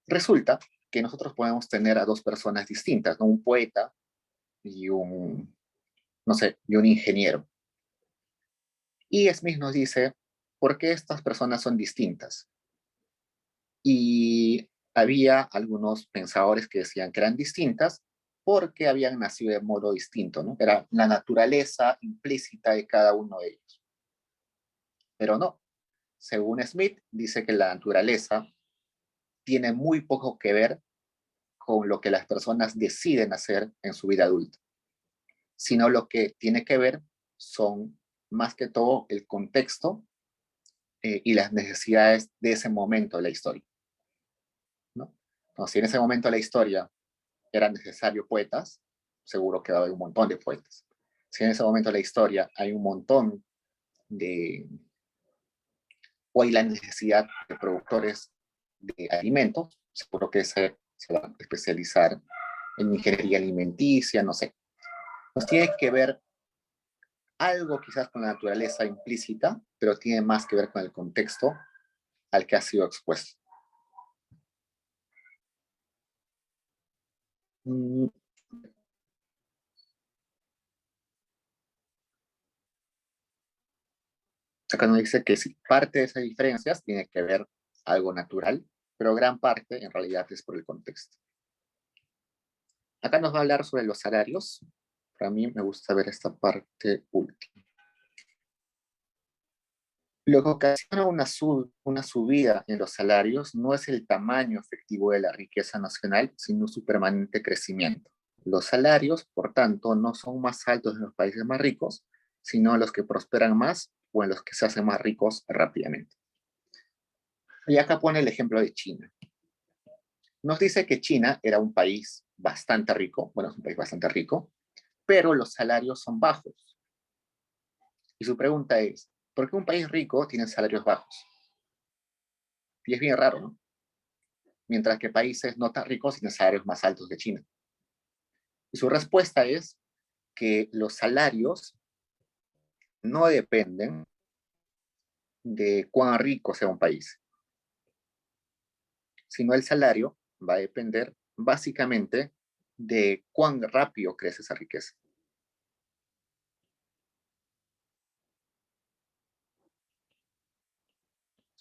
Speaker 1: Resulta que nosotros podemos tener a dos personas distintas, ¿no? Un poeta y no sé, y un ingeniero. Y Smith nos dice, ¿por qué estas personas son distintas? Y había algunos pensadores que decían que eran distintas porque habían nacido de modo distinto, ¿no? Era la naturaleza implícita de cada uno de ellos. Pero no, según Smith, dice que la naturaleza tiene muy poco que ver con lo que las personas deciden hacer en su vida adulta, sino lo que tiene que ver son más que todo el contexto y las necesidades de ese momento de la historia, ¿no? Entonces, si en ese momento de la historia eran necesarios poetas, seguro que va a haber un montón de poetas. Si en ese momento de la historia hay un montón de, o hay la necesidad de productores de alimentos, seguro que se va a especializar en ingeniería alimenticia, no sé. Nos tiene que ver algo quizás con la naturaleza implícita, pero tiene más que ver con el contexto al que ha sido expuesto. Acá nos dice que sí, parte de esas diferencias tiene que ver algo natural, pero gran parte en realidad es por el contexto. Acá nos va a hablar sobre los salarios. Para mí me gusta ver esta parte última. Lo que ocasiona una subida en los salarios no es el tamaño efectivo de la riqueza nacional, sino su permanente crecimiento. Los salarios, por tanto, no son más altos en los países más ricos, sino los que prosperan más o en los que se hacen más ricos rápidamente. Y acá pone el ejemplo de China. Nos dice que China era un país bastante rico, bueno, es un país bastante rico, pero los salarios son bajos. Y su pregunta es, ¿por qué un país rico tiene salarios bajos? Y es bien raro, ¿no? Mientras que países no tan ricos tienen salarios más altos que China. Y su respuesta es que los salarios no dependen de cuán rico sea un país, sino el salario va a depender básicamente de cuán rápido crece esa riqueza.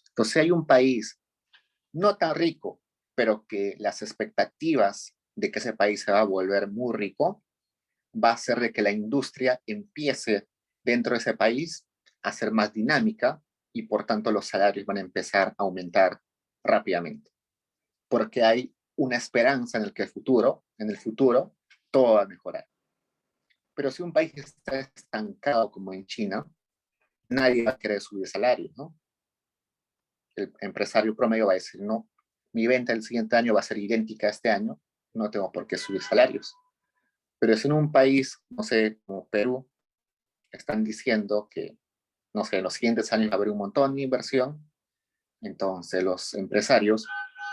Speaker 1: Entonces, si hay un país no tan rico, pero que las expectativas de que ese país se va a volver muy rico, va a hacer de que la industria empiece dentro de ese país a ser más dinámica y por tanto los salarios van a empezar a aumentar rápidamente. Porque hay una esperanza en en el futuro, todo va a mejorar. Pero si un país está estancado como en China, nadie va a querer subir salarios, ¿no? El empresario promedio va a decir, no, mi venta el siguiente año va a ser idéntica a este año, no tengo por qué subir salarios. Pero si en un país, no sé, como Perú, están diciendo que, no sé, en los siguientes años va a haber un montón de inversión, entonces los empresarios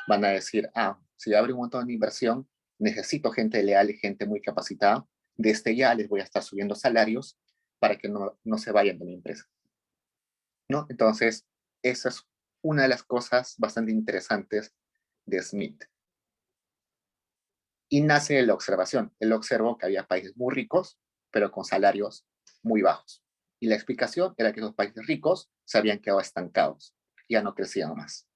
Speaker 1: van a decir, ah, si abre un montón de inversión, necesito gente leal y gente muy capacitada, desde ya les voy a estar subiendo salarios para que no se vayan de mi empresa, ¿no? Entonces, esa es una de las cosas bastante interesantes de Smith. Y nace de la observación. Él observó que había países muy ricos, pero con salarios muy bajos. Y la explicación era que los países ricos se habían quedado estancados, ya no crecían más.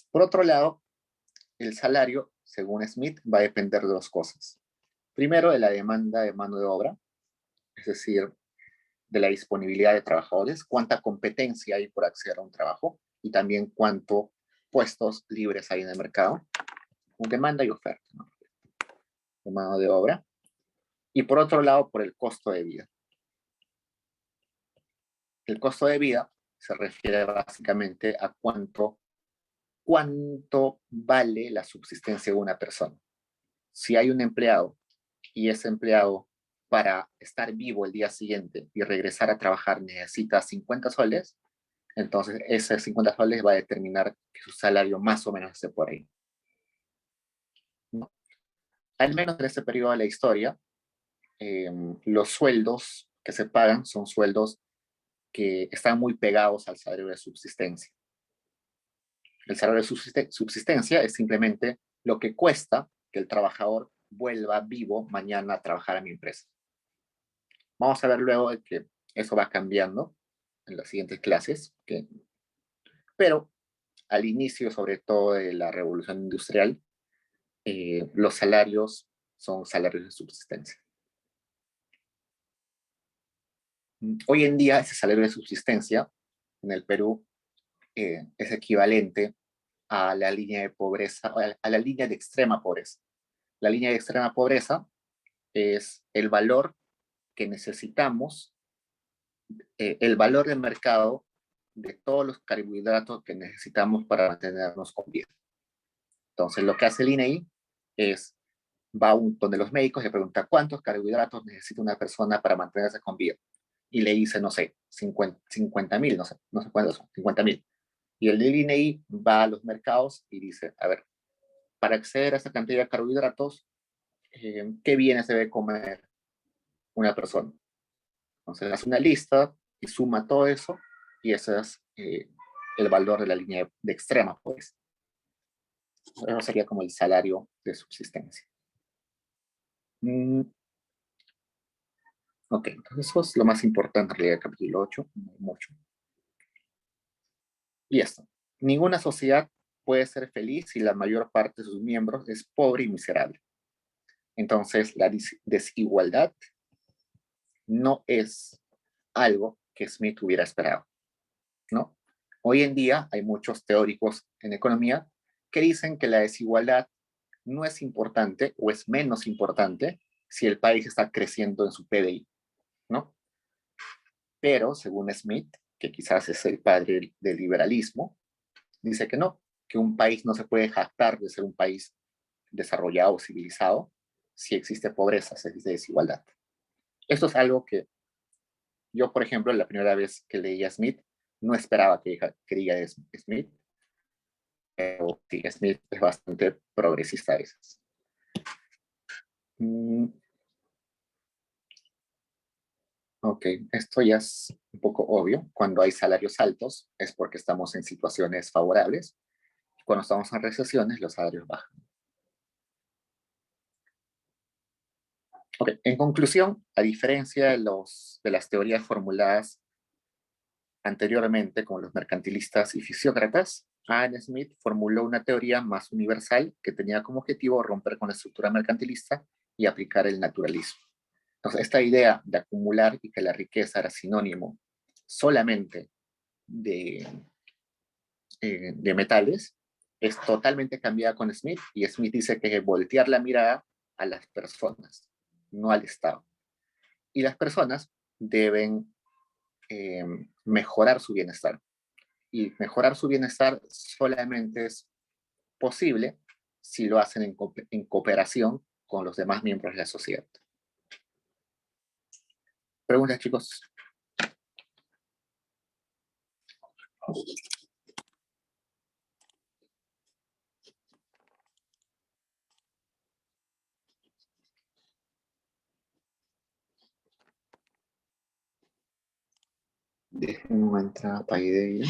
Speaker 1: Por otro lado, el salario, según Smith, va a depender de dos cosas. Primero, de la demanda de mano de obra, es decir, de la disponibilidad de trabajadores, cuánta competencia hay por acceder a un trabajo y también cuántos puestos libres hay en el mercado, demanda y oferta, ¿no? De mano de obra. Y por otro lado, por el costo de vida. El costo de vida se refiere básicamente a cuánto vale la subsistencia de una persona. Si hay un empleado y ese empleado para estar vivo el día siguiente y regresar a trabajar necesita 50 soles, entonces ese 50 soles va a determinar que su salario más o menos esté por ahí, ¿no? Al menos en este periodo de la historia, los sueldos que se pagan son sueldos que están muy pegados al salario de subsistencia. El salario de subsistencia es simplemente lo que cuesta que el trabajador vuelva vivo mañana a trabajar a mi empresa. Vamos a ver luego de que eso va cambiando en las siguientes clases, pero al inicio, sobre todo de la revolución industrial, los salarios son salarios de subsistencia. Hoy en día ese salario de subsistencia en el Perú es equivalente a la línea de pobreza, a la línea de extrema pobreza. La línea de extrema pobreza es el valor que necesitamos, el valor de mercado de todos los carbohidratos que necesitamos para mantenernos con vida. Entonces, lo que hace el INEI es, donde los médicos le pregunta cuántos carbohidratos necesita una persona para mantenerse con vida. Y le dice, no sé, 50.000, no sé cuántos son, 50.000. Y el del INEI va a los mercados y dice, a ver, para acceder a esa cantidad de carbohidratos, ¿qué bienes debe comer una persona? Entonces hace una lista y suma todo eso y ese es el valor de la línea de extrema, pues. Eso sería como el salario de subsistencia. Ok, entonces eso es lo más importante en realidad del capítulo 8, no hay mucho. Y esto, ninguna sociedad puede ser feliz si la mayor parte de sus miembros es pobre y miserable. Entonces la desigualdad no es algo que Smith hubiera esperado, ¿no? Hoy en día hay muchos teóricos en economía que dicen que la desigualdad no es importante o es menos importante si el país está creciendo en su PDI, ¿no? Pero según Smith, que quizás es el padre del liberalismo, dice que no, que un país no se puede jactar de ser un país desarrollado o civilizado si existe pobreza, si existe desigualdad. Esto es algo que yo, por ejemplo, la primera vez que leí a Smith, no esperaba que diga Smith, pero sí, Smith es bastante progresista a veces. Ok, esto ya es un poco obvio. Cuando hay salarios altos es porque estamos en situaciones favorables. Cuando estamos en recesiones, los salarios bajan. Ok, en conclusión, a diferencia de las teorías formuladas anteriormente, como los mercantilistas y fisiócratas, Adam Smith formuló una teoría más universal que tenía como objetivo romper con la estructura mercantilista y aplicar el naturalismo. Entonces, esta idea de acumular y que la riqueza era sinónimo solamente de, de metales es totalmente cambiada con Smith, y Smith dice que hay que voltear la mirada a las personas, no al Estado. Y las personas deben mejorar su bienestar. Y mejorar su bienestar solamente es posible si lo hacen en cooperación con los demás miembros de la sociedad. ¿Preguntas, chicos? Déjenme entrar a Paideia.